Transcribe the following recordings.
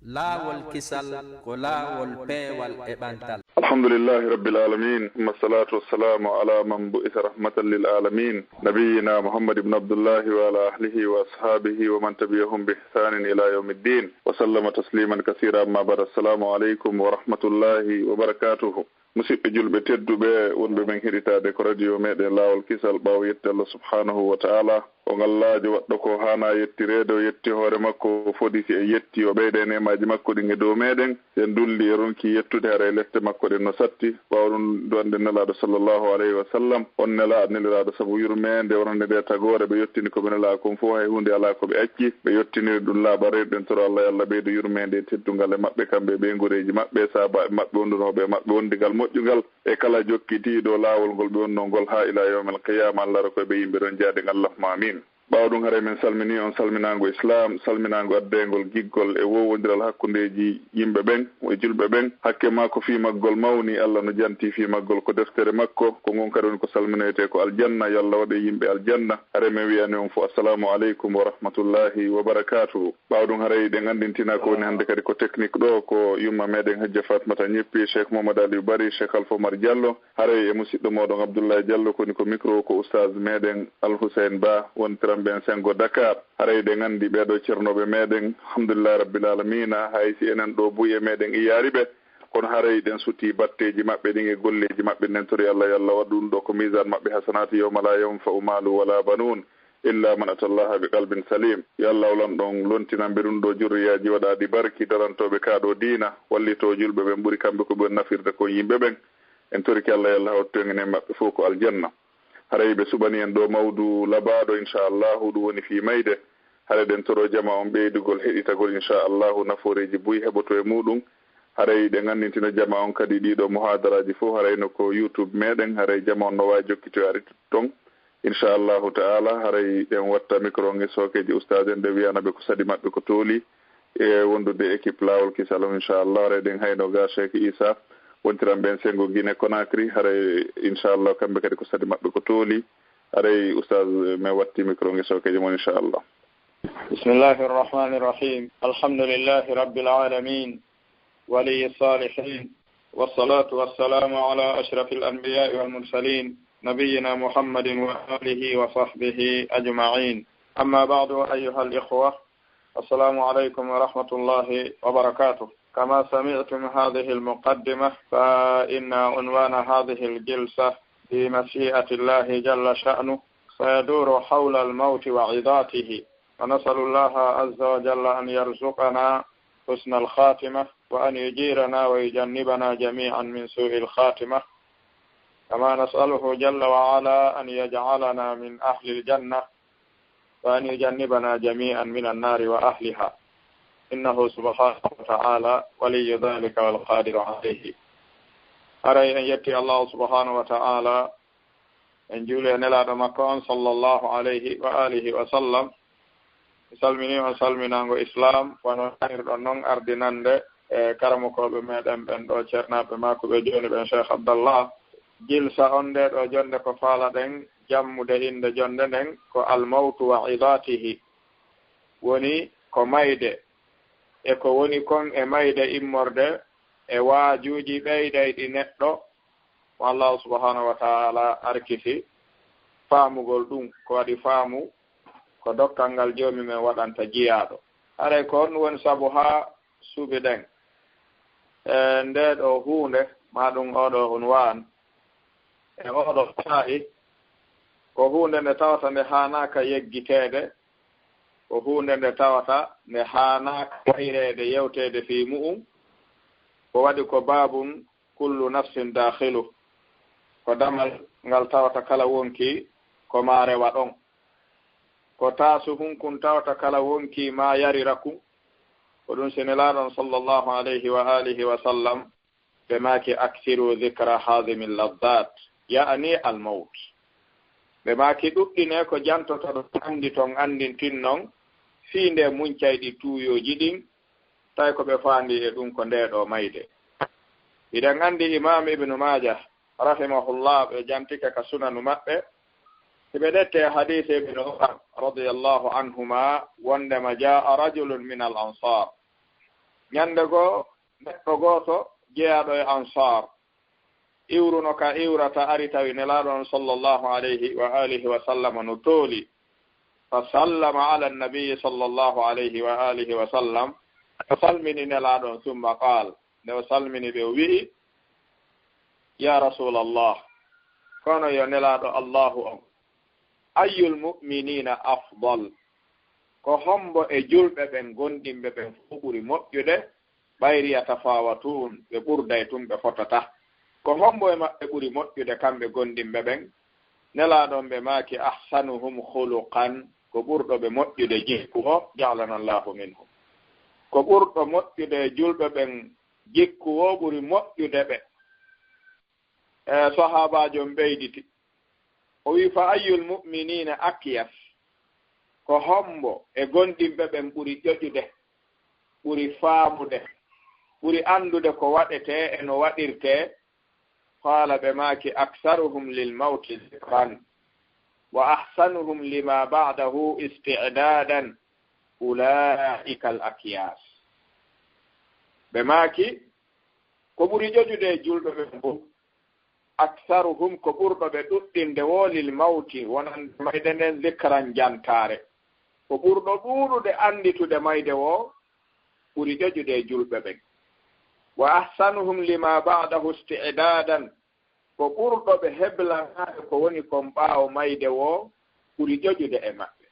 laawol kisal ko laawol peewal e ɓantal. alhamdulillahi rabbil alamin thumma salatu wassalamu ala man bu'itha rahmatan lil alamin nabiyina muhammad ibn abdullahi wa ala ahlihi wa ashabihi wa man tabi'ahum bi ihsanin ila yawmiddin wa sallama tasliman kathira. Amma ba'd. Assalamu alaykum wa rahmatullahi wa barakatuh. musidɓe julɓe tedduɓe wonɓe men heɗitade ko radio meɗen laawol kisal ɓaawo yetti Allah subhanahu wa ta'ala o ngallajo waɗɗo ko hana yettirede o yetti hoore makko fodi si e yetti o ɓeyde nemaji makko ɗin e dow meɗen en dulli e ronki yettude hara e lefte makko ɗen no satti ɓawɗum donde nelaɗo sallllahu alayhi wa sallam on nela neliraɗo saabu yurmede wonande nde tagore ɓe yettini koɓe nela kon fof hay hunde ala koɓe acci ɓe yettiniri ɗum laabareɗen toro Allah e Allah ɓeydo yurmede teddugal e maɓɓe kamɓe ɓe gureji maɓɓe saabaɓe maɓɓe wondunoɓe maɓɓe wondigal moƴƴugal e kala jokkitiɗo laawol ngol ɓe wonno ngol ha ila yawmal qiyama Allah ra koɓe yimɓe ɗon jaade allahumma amin. ɓaawo ɗum hara men salmini on salminago islam salminago addegol giggol e wowodiral hakkundeji yimɓe ɓen e julɓe ɓen hakke makko fimaggol mawni Allah no janti fimaggol ko deftere makko ko gon kadi woni ko salminoyete ko aljanna yo Allah waɗe yimɓe aljanna hara men wiyani on fo assalamu aleykum wa rahmatullahi wa barakatuhu. ɓaawo ɗum haray ɗen andintina ko woni hannde kadi ko technique ɗo ko yumma meɗen hajja fatmata ñeppi cheikh mamadou aliou bari cheikh alpha omar diallo haray e musidɗo moɗon abdoulaye diallo koni ko micro ko oustaz meɗen alhouseine ba wontiram ben sengo Dakar haray ɗe gandi ɓeɗo ceernoɓe meɗen alhamdulillah rabbil alamina hay si enen ɗo buye meɗen iyariɓe kono haray ɗen sutti batteji maɓɓe ɗin e golleji maɓɓe nden tori Allah yallah waɗu ɗum ɗo ko misan maɓɓe hasanatu yawma la yanfa'u malu wala banun illa man atallaha bi qalbin salim. yo Allah olan ɗon lontinanɓe ɗum ɗo jurriyaji waɗaɗi barki darantoɓe kaɗo diina wallito julɓe ɓen ɓuuri kamɓe ko ɓen nafirde ko yimɓe ɓen en toriki Allah yallah hawttoen en maɓɓe fof ko aljanna. haray ɓe suɓani en ɗo mawdu labaɗo inchallahu ɗum woni fi mayde haray ɗen toro jama on ɓeydugol heɗitagol inchallahu naforeji buy heɓoto e muɗum haray ɗe gandintino jama on kadi ɗiɗo muhadaraji fof harayno ko youtube meɗen haray jama on no wawi jokkitoyari ton inchallahu ta'ala haray ɗen watta micro on e sokeji oustade en nde wiyanaɓe ko sadi maɓɓe ko tooli e wondude équipe lawol kisalo inchallah haray ɗen hayno ga cheikh Issa wontiran ɓen sengo Guinée Conakry haray inchallah kamɓe kadi ko sadi maɓɓe ko tooli haray oustaz mi watti micro nge sokeji mon inchallah. bismillahi irrahmani irrahim alhamdulillahi rabbil alamin waliyi salihin wassalatu wassalamu ala ashrafil anbiya'i wal mursalin nabiyina muhammadin wa alihi wa sahbihi ajma'in amma ba'du ayyuha al ikhwa assalamu alaykum wa rahmatullahi wa barakatuh. كما سمعتم هذه المقدمة فإن عنوان هذه الجلسة بمشيئة الله جل شأنه سيدور حول الموت وعظاته ونسأل الله عز وجل أن يرزقنا حسن الخاتمة وأن يجيرنا ويجنبنا جميعا من سوء الخاتمة كما نسأله جل وعلا أن يجعلنا من أهل الجنة وأن يجنبنا جميعا من النار وأهلها إنه سبحانه وتعالى ولي ذلك والقادر عليه. أرى أن يأتي الله سبحانه وتعالى أن جولي نلاد مكان صلى الله عليه وآله وسلم سلمني وسلمنا وإسلام ونحن أنهم أردنان كرمكو بمدن بن دو چرنا بماكو بجون بن شيخ عبد الله جلسة أنده دو جند كفالة دن جمع دهين دو جند دن كو الموت وعظاته وني كو ميده e ko woni kon e mayde immorde e waajuuji ɓeydayɗi neɗɗo wallahu subhanahu wa ta'ala arkiti faamugol ɗum ko waɗi faamu ko dokkal ngal joomi men waɗanta jiyaaɗo haray ko on woni sabu haa suuɓi ɗen e nde ɗo huunde ma ɗum oɗo unwan e oɗo saa'i ko huunde nde tawata nde haanaaka yeggiteede ko hunde nde tawata nde haanaaka wayrede yewtede fi mu'um ko waɗi ko babun kullu nafsin dakhilu ko damal ngal tawata kala wonki ko ma rewa ɗon ko taasu hunkun tawata kala wonki ma yarira kun ko ɗum senelaɗon sallllahu alayhi wa alihi wa sallam ɓe maki aksiru dhicra hadimi laddat ya'ani almaut ɓe maki ɗuɗɗine ko jantoto ɗo andi ton andintin noon fiinde muncayɗi tuuyoji ɗin tawi ko ɓe faandi e ɗum ko ndeɗo mayde. iɗen andi imam ibnu majah rahimahullah ɓe jantike ka sunanu maɓɓe siɓe ɗette hadise ibnu umar radiyallahu anhuma wondema jaa rajulun min al ansar ñande goo neɗɗo gooto jeyaɗo e ansar iwruno ka iwrata ari tawi nelaaɗo on sallllahu alayhi wa alihi wa sallam no tooli fa sallama ala annabiyi sallllahu alayhi wa alihi wa sallam o salmini nelaaɗo on summa qaal nde o salmini ɓe o wi'i ya rasulallah kono yo nelaaɗo allahu on ayyul mu'minina afdal ko hombo e julɓe ɓen gonɗinɓe ɓen fof ɓuri moƴƴude ɓayri yatafawatun ɓe ɓurday tun ɓe fotata ko hombo e maɓɓe ɓuri moƴƴude kamɓe gonɗinɓe ɓen nelaaɗon ɓe maaki ahsanuhum khuluqan ko ɓurɗo ɓe moƴƴude jikku o ja'lana allahu minhum ko ɓurɗo moƴƴude julɓe ɓen jikku o ɓuri moƴƴude ɓe sahabajo ɓeyditi o wi fa ayyul mu'minina akyas ko hombo e gonɗinɓe ɓen ɓuri ƴoƴude ɓuri faamude ɓuri andude ko waɗete e no waɗirte qala ɓe maaki aksaruhum lil mawti zikran wa ahsanuhum lima ba'dahu isti'dadan ulaika al akyas ɓe maaki ko ɓuri ƴoƴude e julɓe ɓen fof aksaruhum ko ɓurɗo ɓe ɗuɗɗinde wolil mawti wonande mayde nden zikran jantare ko ɓurɗo ɗuuɗude anditude mayde wo ɓuri ƴoƴude e julɓe ɓen wa ahsanuhum lima ba'dahu isti'dadan ko ɓurɗo ɓe heblanaɓe ko woni kon ɓaawo mayde wo ɓuri ƴoƴude e maɓɓe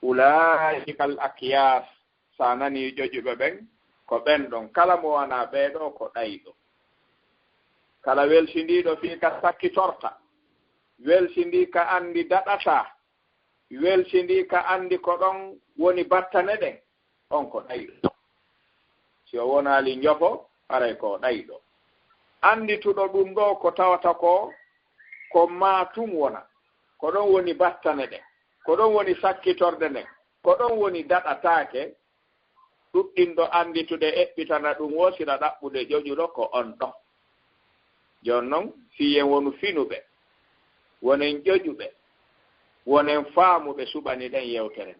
ulaika al akyas sa nani ƴoƴuɓe ɓen ko ɓen ɗon kala mo wana ɓeeɗo ko ɗayɗo kala welsindiɗo fii ka sakkitorta welsindi ka andi daɗata welsindi ka andi ko ɗon woni battane ɗen on ko ɗayɗo si o wonali njofo aray ko ɗayɗo andituɗo ɗum ɗo ko tawata ko matum wona ko ɗon woni battane ɗen ko ɗon woni sakkitorde nden ko ɗon woni daɗatake ɗuɗɗinɗo anditude eɓɓitana ɗum wosira ɗaɓɓude ƴoƴuɗo ko on ɗo jon noon fiyen wonu finuɓe wonen ƴoƴuɓe wonen faamuɓe suɓani ɗen yewtere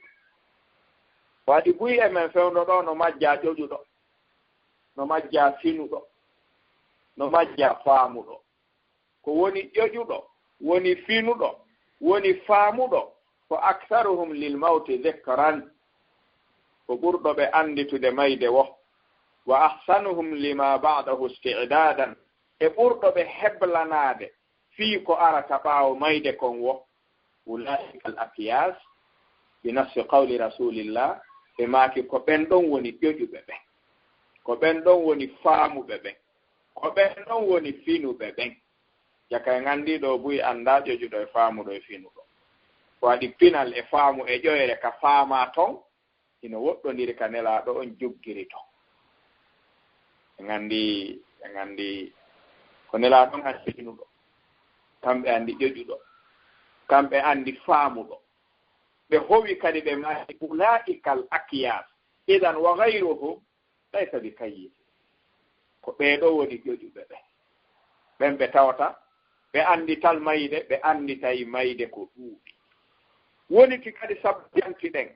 waɗi buy e men fewno ɗo no majja ƴoƴuɗo no majja finuɗo no majja faamuɗo ko woni ƴoƴuɗo woni finuɗo woni faamuɗo ko aksaruhum lil mawti zikran ko ɓurɗo ɓe anditude mayde wo wa ahsanuhum lima ba'dahu isti'dadan e ɓurɗo ɓe heblanade fii ko arata ɓaawo mayde kon wo ulaika al akyas bi nafsi qawli rasulillah ɓe maaki ko ɓen ɗon woni ƴoƴuɓe ɓen ko ɓen ɗon woni faamuɓe ɓen ko ɓen ɗon woni finuɓe ɓen jaka e ngandiɗo buy anda ƴoƴuɗo e faamuɗo e finuɗo waɗi pinal e faamu e ƴoyre ka faama ton ino woɗɗodiri ka nelaɗo on joggiri ton e ngandi ko nelaɗon andi finuɗo kamɓe andi ƴoƴuɗo kamɓe andi faamuɗo ɓe howi kadi ɓe maati ulaikal akyas idan wa gayruhum laysa bi kayyiti ko ɓeeɗo woni ƴoƴuɓe ɓen ɓe tawata ɓe andital mayde ɓe anditay mayde ko ɗuuɗi woni ki kadi sabjanti ɗen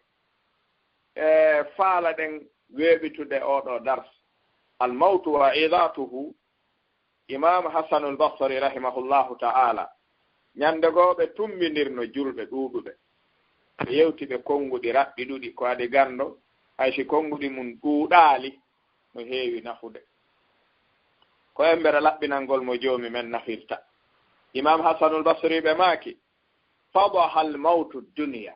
e faala ɗen weeɓitude oɗo dars almawtu wa idatuhu imam hasanul basri rahimahullahu ta'ala ñande goo ɓe tumminirno julɓe ɗuuɗuɓe ɓe yewti ɓe konnguɗi raɓɓi ɗuɗi ko adi ganndo haysi konnguɗi mum ɗuuɗaali no heewi nafude ko embere laɓɓinalngol mo joomi men nafirta imam hasanul basri ɓe maaki fadaha almawtu dunya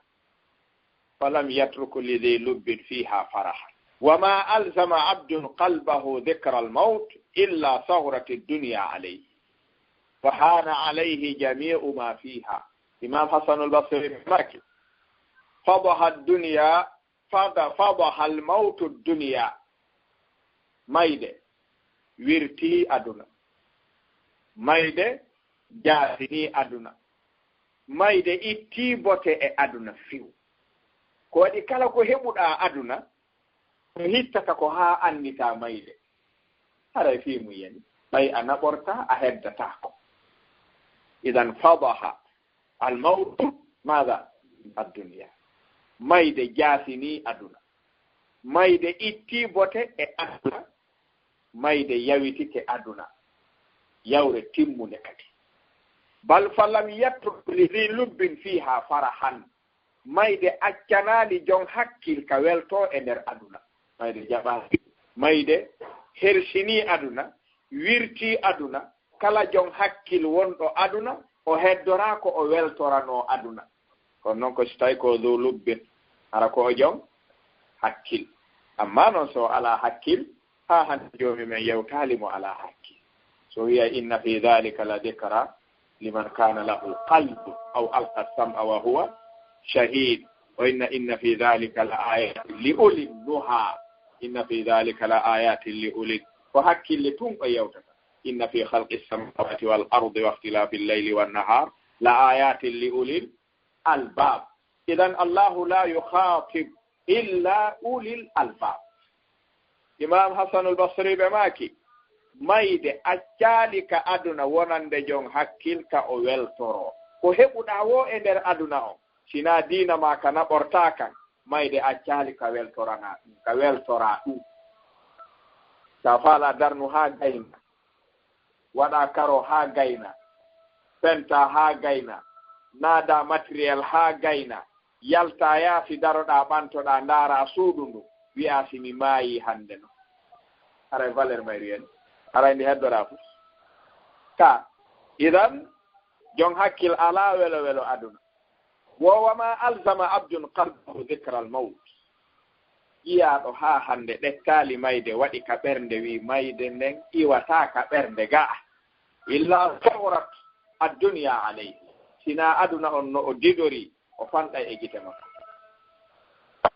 falam yatruku lidhi lubbin fiha faraha wama alzama abdun qalbahu dhikra almawt illa sahrat ad-dunya alayhi fahana alayhi jami'u ma fiha imam hasanul basri ɓe maaki fadaha ad-dunya fadaha almawtu ad-dunya mayde wirti aduna mayde jaasini aduna mayde itti bote e aduna fiw ko waɗi kala ko heɓuɗa aduna ko hittata ko haa andita mayde haray fiimu yeni ɓay a naɓorta a heddatako idan fadaha almawtu maada addunia mayde jaasini aduna mayde itti bote e aduna mayde yawitike aduna yawre timmude kadi bal falam yatru li lubbin fiha farahan mayde accanali jon hakkil ka welto e nder aduna mayde jaɓaaki mayde hersini aduna wirti aduna kala jon hakkil wonɗo aduna o heddora ko o weltorano aduna kono noon ko so tawi ko dow lubbin ara ko o jon hakkil amma noon so ala hakkil ha hande joomi men yewtali mo ala hakkil so wiya inna fi dhalika la dhikra liman kana lahu qalbu aw alqa sam'a wa huwa shahid wa inna fi dhalika la ayatin li ulil nuha inna fi dhalika la ayatin li ulil ko hakkille tun o yewtata inna fi khalqis samawati wal ardi wa ikhtilafil layli wan nahar la ayatin li ulil albab idan Allahu la yukhatib illa ulil albab imam Hasan al-Basri be maki mayde accali ka aduna wonande jon hakkil ka o weltoro ko hebuda wo e nder aduna o sina dina ma kana bortakan mayde accali ka weltorana ka weltora du ta fala darnu ha gayna wada karo ha gayna penta ha gayna nada material ha gayna yalta ya fi daroda bantoda ndara suudundu wi'a simi maayi hande no ara valeur mayriyen ara ndi heddora fu ka idan jon hakkil ala welo welo aduna wowama alzama abdun qalbuhu dhikra al-maut iyaɗo ha hande ɗekkali mayde waɗi ka ɓernde wi mayde nden iwata ka ɓernde ga illa sawrat ad-dunya alayhi sina aduna on no o didori o fanɗa e gite makko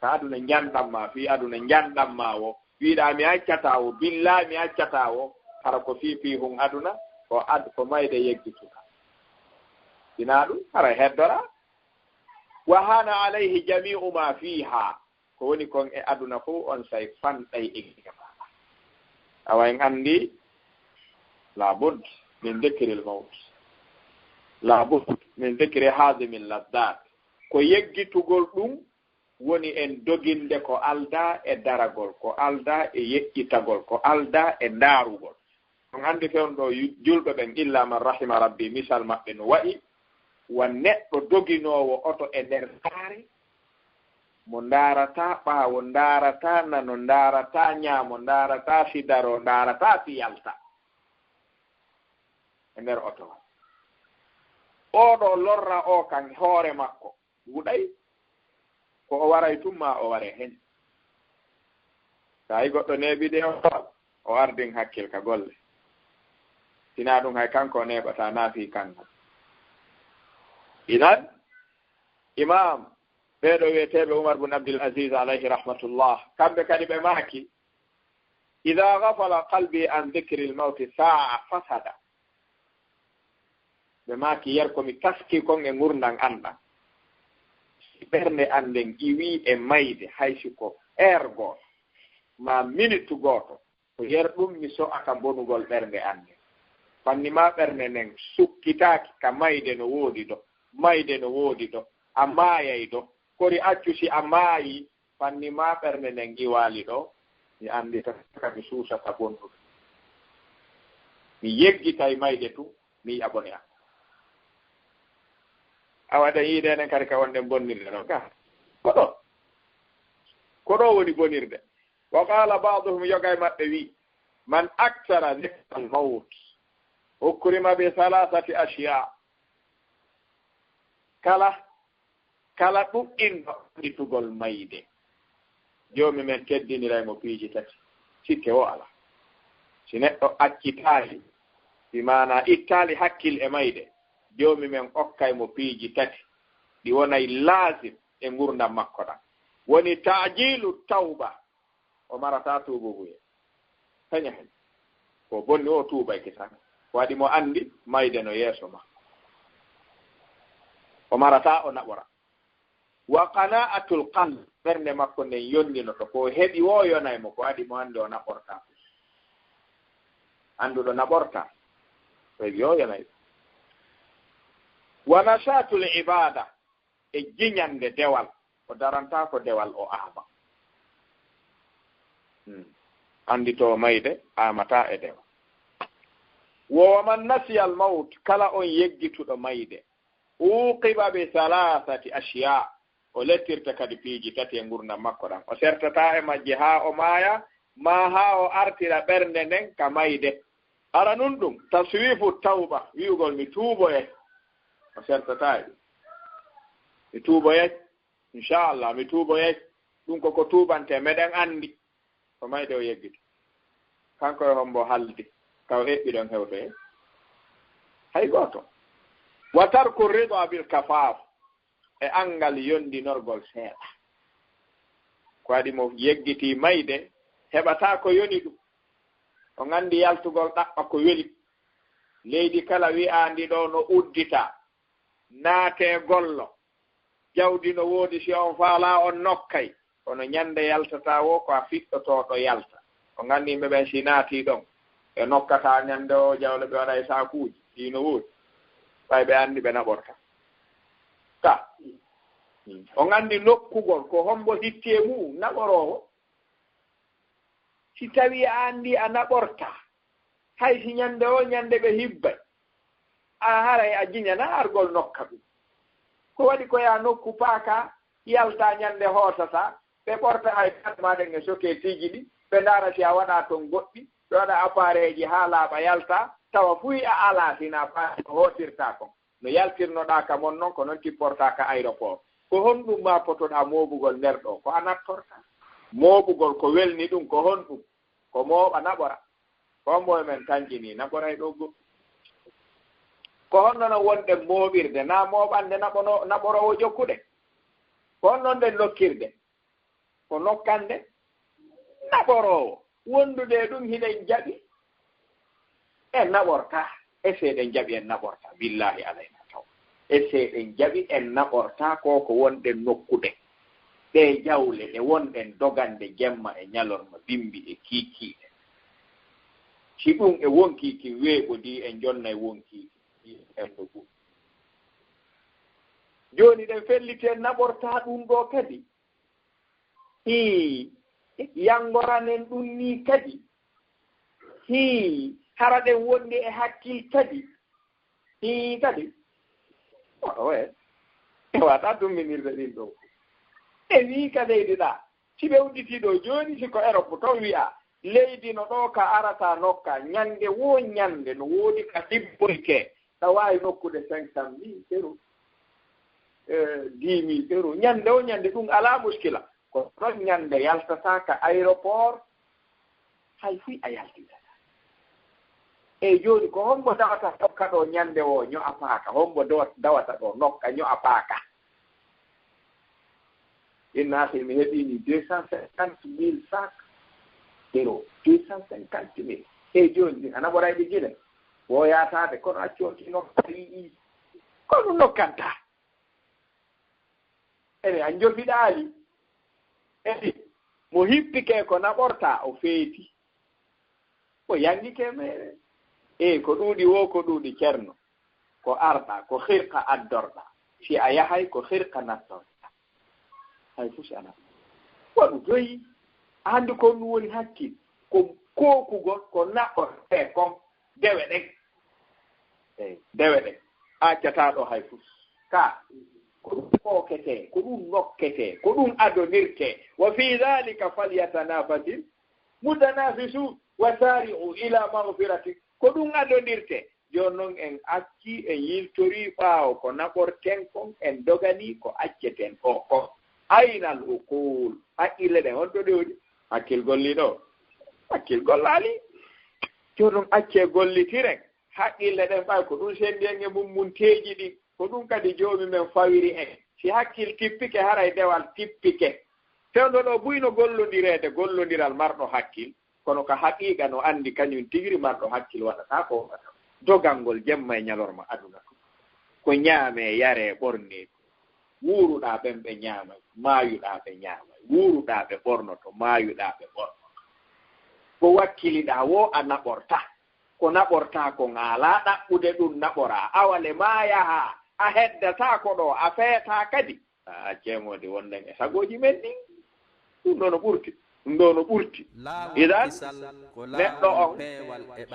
ka aduna janɗamma fi aduna janɗamma wo wiɗa mi accata wo billa mi accata wo hara ko fi hun aduna ko mayde yeggituka sina ɗum hara heddora wa hana alayhi jami'u ma fiha ko woni kon e aduna fu on say fanɗay e gite maɗa awa en andi labud min dhikri al-maut labud min dhikri hazimi al-laddat ko yeggitugol ɗum woni en doginde ko alda e daragol ko alda e yeƴƴitagol ko alda e ndaarugol on andi fewn ɗo julɓe ɓen illa man rahima rabbi misal maɓɓe no wayi won neɗɗo doginowo oto e nder saare mo ndaarata ɓaawo ndaarata nano ndaarata ñaamo ndaarata fidaro ndaarata fiyalta e nder oto oɗo lorra o kan hoore makko wuɗay ko o waray tumma o ware hen tawi goɗɗo neɓide o ardin hakkil ka golle sina ɗum hay kanko neɓata naafi kanko idan imam ɓeɗo wiyeteɓe Umar bin Abdul Aziz alayhi rahmatullah kamɓe kadi ɓe maaki ida gafala qalbi an dhikri al-mawti sa'a fasada ɓe maaki yer komi taski kon e gurdan anɗa ɓernde anden iwi e mayde haysi ko goto ma minute goto ko yer ɗum mi so'aka bonugol ɓernde ande fanni ma ɓernde nden sukkitaki ka mayde no woodi ɗo a maayay ɗo kori accu si a maayi fanni ma ɓernde nden iwali ɗo mi andi taka mi suusata bondude mi yeggitay mayde tu mi yaɓone am a waɗa yiide enen kadi ka wonɗen bonnirde ɗo ka ko ɗo woni bonirde wa qala ba'duhum yoga e maɓɓe wi man aktara dhikra al-maut ukrima bi salasati ashiya kala ɗuɗɗinɗo ɗitugol mayde joomi men teddiniray mo piiji tati sikke o ala si neɗɗo accitaali bi mana ittaali hakkil e mayde joomi men okkay mo piiji tati ɗi wonay laazim e ngurdam makko ɗam woni ta'jilu tawba o marata tuububuye heña hen ko bonni o tuubay kisan waɗi mo andi mayde no yeeso makko o marata o naɓora wa qana'atul qalb ɓernde makko nden yonnino to ko heɓi wo yonay mo ko waɗi mo andi o naɓorta anduɗo naɓorta ko heɓi o yonay wa nashatul ibada e jiñande dewal o daranta ko dewal o aaba andito mayde amata e dewa wo man nasiya al maut kala on yeggituɗo mayde uqiba bi thalathati ashiya o lettirta kadi piiji tati e gurdam makko ɗan o sertata e majje ha o maaya ma ha o artira ɓernde nden ka mayde ara nun ɗum taswifu tawba wi'ugol mi tuuboye o sertata e ɗum mi tuuboye inchallah mi tuuboye ɗum koko tuubante meɗen anndi ko mayde o yeggito kanko e hombo haldi kaw heɓɓi ɗon hewtoye hay gooto wa tarku rida bil kafaf e angal yondinorgol seeɗa ko waɗi mo yeggiti mayde heɓata ko yoni ɗum o nganndi yaltugol ɗaɓɓa ko weli leydi kala wi'aandi ɗo no uddita naate gollo jawdi no woodi si on faala on nokkay kono ñande yaltata wo ko a fiɗɗotooɗo yalta o nganndi yimɓe ɓen si naatii ɗon e nokkata ñande o jawle ɓe waɗa e saakuuji ɗino woodi ɓay ɓe anndi ɓe naɓorta ka o nganndi nokkugol ko hombo hitti e mum naɓoroowo si tawii a anndi a naɓorta hay si ñande o ñande ɓe hibbay a haray a jiñana argol nokka ɗum ko waɗi ko ya nokku paaka yalta ñande hootata ɓe ɓorta hay katmaɗen e soke tiji ɗi ɓe ndaara si a waɗa toon goɗɗi ɓe waɗa appareil ji haa laaɓa yalta tawa fuy a alaa sina paaki ko hootirta kon no yaltirnoɗaa ka mon noon ko noon tipporta ka aéroport ko honɗum ma potoɗaa mooɓugol nder ɗo ko a nattorta mooɓugol ko welni ɗum ko honɗum ko mooɓa naɓora ko hombo men tanjini naɓoray ɗo goɗɗum ko honno no wonɗen mooɓirde na mooɓande naɓorowo jokkuɗe ko honnon nden nokkirde ko nokkande naɓorowo wondude ɗum hiɗen jaɓi en naɓorta eseeɗen jaɓi en naɓorta billahi alayna taw eseeɗen jaɓi en naɓorta ko wonɗen nokkuɗe ɗe jawle ɗe wonɗen dogande jemma e ñalorma bimbi e kiikiiɗe si ɗum e wonkiiki weeɓodi en jonna e wonkiiki en ɗo gu jooni ɗen felliten naɓorta ɗum ɗo kadi yangoranen ɗum ni kadi hara ɗen wonde e hakkil kadi kadi e wata dumminirde ɗin ɗo e wi ka leydi ɗa si ɓe udditiɗo jooni siko Europe to wi'a leydi no ɗo ka arata nokka ñande wo ñande no woodi ka ɗibboyke ta waawi nokkude 500,000 euros 10,000 euros ñande o ñande ɗum alaa muskila ko ɗon ñande yaltata ka aéroport hay fuy a yaltitata eyi jooni ko hombo dawata nokka ɗo ñande o ño'a paaka hombo dawata ɗo nokka ño'a paaka innaati mi heɓini 250,000 sac euros 250,000 eyi jooni ɗin ana ɓorayɗi gila wo yaataade kono accooti nokka yii ko ɗum nokkanta ene a jofiɗaali eyi mo hippike ko naɓorta o feeti o yangike meɗen eyi ko ɗuuɗi wo ko ɗuuɗi ceerno ko arɗa ko hirka addorɗa si a yahay ko hirka nattorɗa hay fuu si a naɓa waɗu doyi anndi kon ɗum woni hakkil ko kookugol ko naɓorte kon dewe ɗen eyi dewe ɗen accataɗo hay fuu ka ko ɗum kookete ko ɗum nokkete ko ɗum adonirte wa fi dhalika falyatanafasil mutanafisun wa sari'u ila magfirati ko ɗum adonirte jooni noon en acci en yiltori ɓaawo ko naɓorten kon en dogani ko acceten o kon aynal ukul haqqille ɗen honto ɗewɗi hakkil golliɗo hakkil gollaali jooni noon acce gollitiren haqqille ɗen ɓay ko ɗum sendi en e mummunteeji ɗin ko ɗum kadi joomi men fawiri en si hakkil tippike haray dewal tippike fewndo ɗo buyno gollondiral marɗo hakkil kono ko haqiiqa no anndi kañum tigiri marɗo hakkil waɗata ko waɗata dogangol jemma e ñalorma aduna to ko ñaame yare ɓorne wuuruɗaa ɓen ɓe ñaama maayuɗaa ɓe ñaama wuuruɗaa ɓe ɓornoto maayuɗaa ɓe ɓornoto ko wakkiliɗaa wo a naɓorta ko naɓorta ko ngaalaa ɗaɓɓude ɗum naɓoraa awale maayahaa a heddata ko ɗo a feetaa kadi a ceemode wonɗen e sagooji men ɗin ɗum ɗo no ɓurti ndo no ɓurti idan neɗɗo on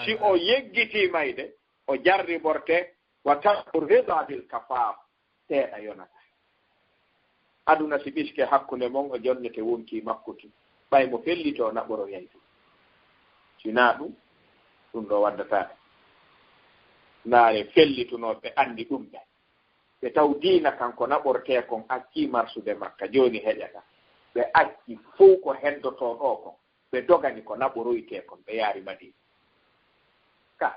si o yeggiti mayde o jarri borte wa tarku rida bil kafaf teeɗa yonata aduna si ɓiske hakkunde mon o jonnete wonki makkuti ɓay mo fellito naɓoro yeytu sina ɗum ɗo waddataɗe naare fellitunoɓe anndi ɗum ɓe taw diina kanko naɓortee kon acci marsude makka jooni heƴata ɓe acci fof ko heddoto ɗo kon ɓe dogani ko naɓoroytee kon ɓe yaari madina ka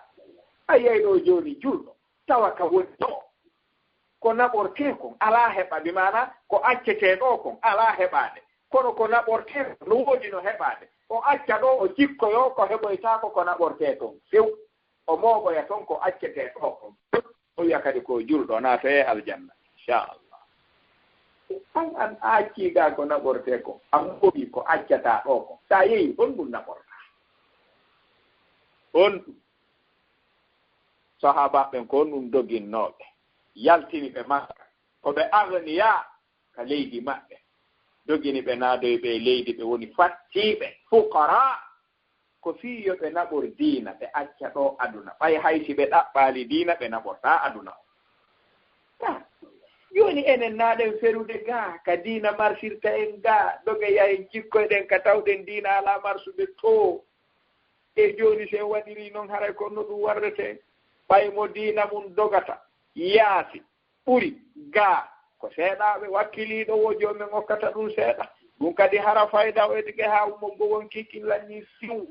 a yey ɗo jooni julɗo tawa ka woni ɗo ko naɓortee kon alaa heɓa bi mana ko accetee ɗo kon alaa heɓaade kono ko naɓortee kon no woodi no heɓaade o acca ɗo o jikkoyo ko heɓoytaako ko naɓortee ton few o mooɓoya toon ko accetee ɗo kon o wiya kadi ko julɗo naata e aljanna inchallah an a acciigaa ko naɓortee ko a mooɓi ko accataa ɗo kon so a yehi on ɗum naɓortaa on ɗum sahabaɓen ko ɗum doginnooɓe yaltini ɓe makka ko ɓe agniya ka leydi maɓɓe dogini ɓe naadoyɓe leydi ɓe woni fattiiɓe fuqara ko fiiyo ɓe naɓor diina ɓe acca ɗo aduna ɓay haysi ɓe ɗaɓɓaali diina ɓe naɓortaa aduna o jooni enen naaɗen ferude gaa ka diina marsirta en gaa doge yahen jikkoyɗen ka tawɗen diina alaa marsude to e jooni sen waɗiri noon haray ko no ɗum warrete ɓay mo diina mum dogata yaasi ɓuri gaa ko seeɗaaɓe wakkiliiɗo wo joomen okkata ɗum seeɗa ɗum kadi hara fayda o edige haa mo gowon kikillanni siw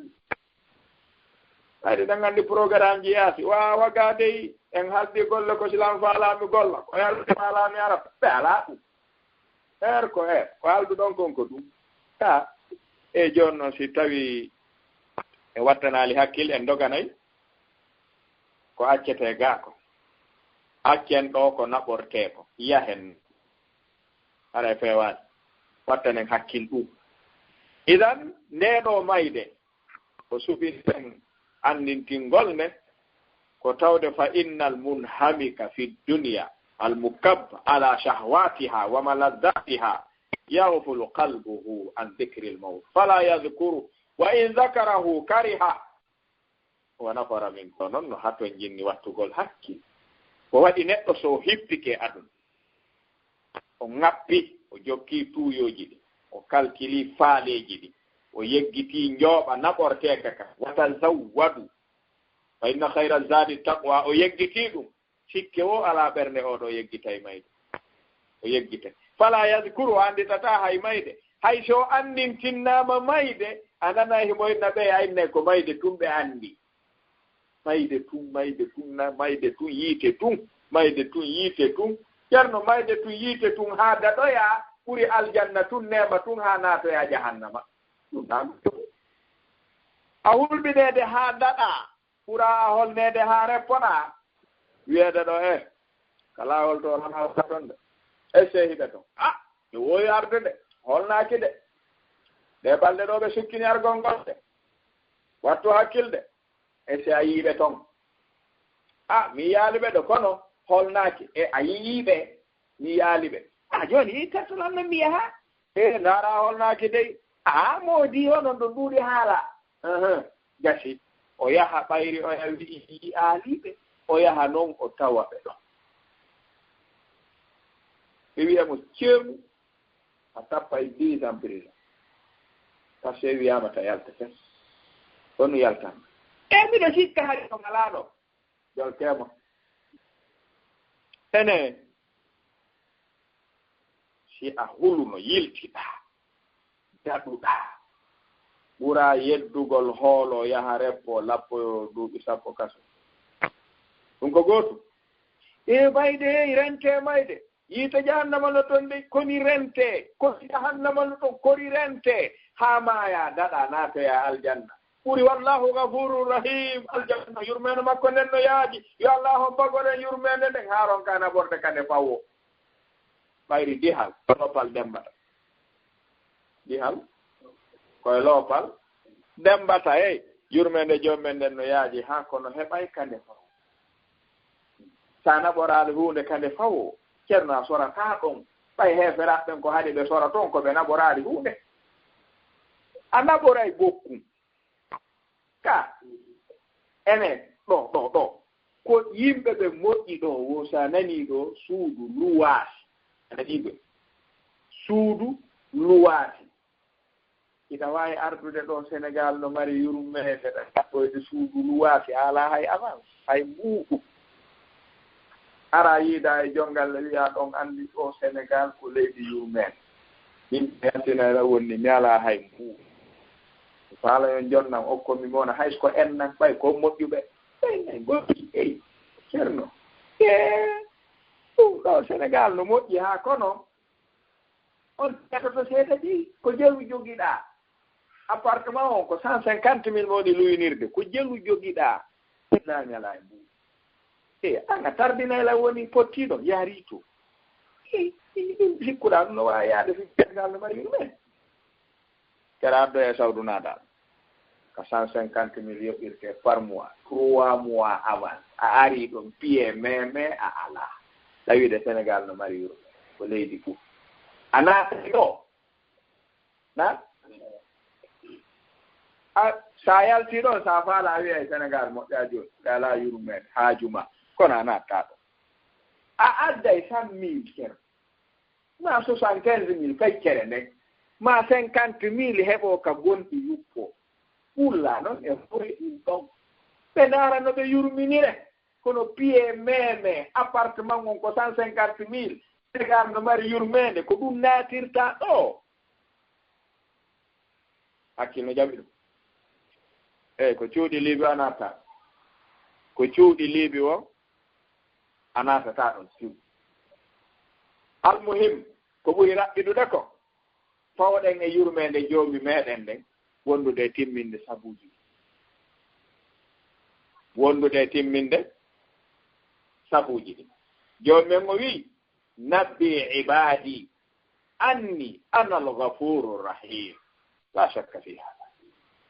hayde ɗen anndi programme ji yaasi waawa gaa dey en haldi golle ko silam faalaami golla ko haldi faalaami arata ɓe alaa ɗum ko ko haldu ɗon kon ko ɗum ka e jooni noon si tawi e wattanaali hakkille en doganayi ko accetee gaa ko accen ɗo ko naɓortee ko yahen ara feewaani wattanen hakkil ɗum idan ndeeɗo mayde ko sufiten anndintingol ne ko tawde fa innal munhamika fi dunya almukab ala shahwatiha wa malazzatiha yaghfulu qalbuhu an dhikri lmaut fala yadhkuru wa in dhakarahu kariha wa nafara min ko noon no haton jinni wattugol hakkil ko waɗi neɗɗo so hippike aduna o ŋappi o jokkii tuuyooji ɗi o kalkilii faaleeji ɗi o yeggitii njooɓa naɓorteeka ka wata zawwadu fa inna hayra zadi taqwa o yeggitii ɗum sikke o alaa ɓernde o ɗo yeggitay mayde o yeggitay fala yadkuru annditataa hay mayde hay so anndintinnaama mayde a nana himoyna ɓe aynne ko mayde tun ɓe anndi mayde tun yiite tun ceerno mayde tun yiite tun haa daɗoya ɓuri aljanna tun neema tun haa naatoya jahannama a hulɓineede haa daɗa ɓura a holneede haa reppoɗa wiyeede ɗo kala hol to hana ɗon de sehiɓe ton ɓe woyi arde de holnaaki de ɗe balɗe ɗo ɓe sukkini argol ngol de wattu hakkilde si a yiiɓe ton mi yaaliɓe ɗo kono holnaaki a yiyiɓe mi yaaliɓe jooni i tartananno mbiya ha ndaara holnaaki dey moodi o noon ɗo ɗuuɗi haala gasi o yaha ɓayri o ya wi'i aaliɓe o yaha noon o tawa ɓe ɗon ɓe wiya mo ceemu a tappa 10 ans prison par ce wiyama ta yalta tes honu yaltan mbiɗo sikka hay o ngalaa ɗo jolteemo ene si a huluno yiltiɗaa daɗuɗaa ɓuraa yeddugol hoolo yaha reppo lappoyo duuɓi 10 kaso ɗum ko gootum mayde rente mayde yiite jahannama no toon de koni rente koni jahannama no toon kori rente haa maaya daɗa naatoya aljanna ɓuri wallahu gafuru rahim aljanna yurmeno makko nden no yaaji yo allahu mbagoɗen yurmende nden haaron kana ɓorde kane fawo ɓayri dihal ko loopal dembata dihal koye loopal dembata yurmende jommen nden no yaaji haa kono heɓay kande fawo sa naɓoraali hunde kande fawo ceerno a sorata ɗon ɓay heeferaɓɓen ko haɗi ɓe sora toon ko ɓe naɓoraali hunde anaɓoray bokkum ka enen ɗo ko yimɓe ɓe moƴƴi ɗo wo sa nani ɗo suudu luwaasi anaɗiɓe suudu luwaasi ina waawi ardude ɗo Sénégal no mari yurmeede ɗa ɗaɓɓoyde suudu luwaasi alaa hay avance hay ɓuuɗu ara yiida e jonngal wiya ɗon anndi ɗo Sénégal ko leydi yurmeede yimɓe hertinara wonni mi alaa hay ɓuuɗu faala yo jonnam okkomi moona hay ko ennan ɓay ko moƴƴuɓe ɓey goɗɗi ey ceerno ɗum ɗo Sénégal no moƴƴi haa kono on ƴettoto seeɗa ɗi ko jelwi jogiiɗaa appartement on ko 150 000 mawɗi luyinirde ko jelwi jogiiɗaa nañalaa e mbuɗ an a tardinayla woni pottiiɗo yaarii to ɗum sikkuɗaa ɗum no waawi yaade fi Sénégal no mari ɗumen kera addo e sawdu naaɗaa ko 150 000 yoɓirte par mois 3 mois avant a arii ɗon piye meme a alaa tawiide Sénégal no mari yurme ko leydi fof a naati ɗo na sa yaltii ɗon sa faala a wiya e Sénégal moƴƴaa jooni ɓe alaa yurmeede haajuma kono a naattaa ɗo a adday 100 000 kere ma 75 000 kay kere nden ma 50 000 heɓoo ka gonɗi yuppoo ɓulla noon e fori ɗum ɗon ɓe ndaara no ɓe yurminire kono piye meme appartement on ko 150 000 Sénégal no mari yurmeende ko ɗum naatirta ɗo hakkille jaɓi ɗum eyi ko cuuɗi liibi a naata ko cuuɗi liibi o a naatataa ɗon siw almuhim ko ɓuri raɓɓidude ko fawɗen e yurmeende joomi meeɗen nden wondude e timminde sabuuji wondude e timminde sabuuji ɗi joomi men o wii nabbi ibadi anni ana alghafuru rrahim la shakka fi hada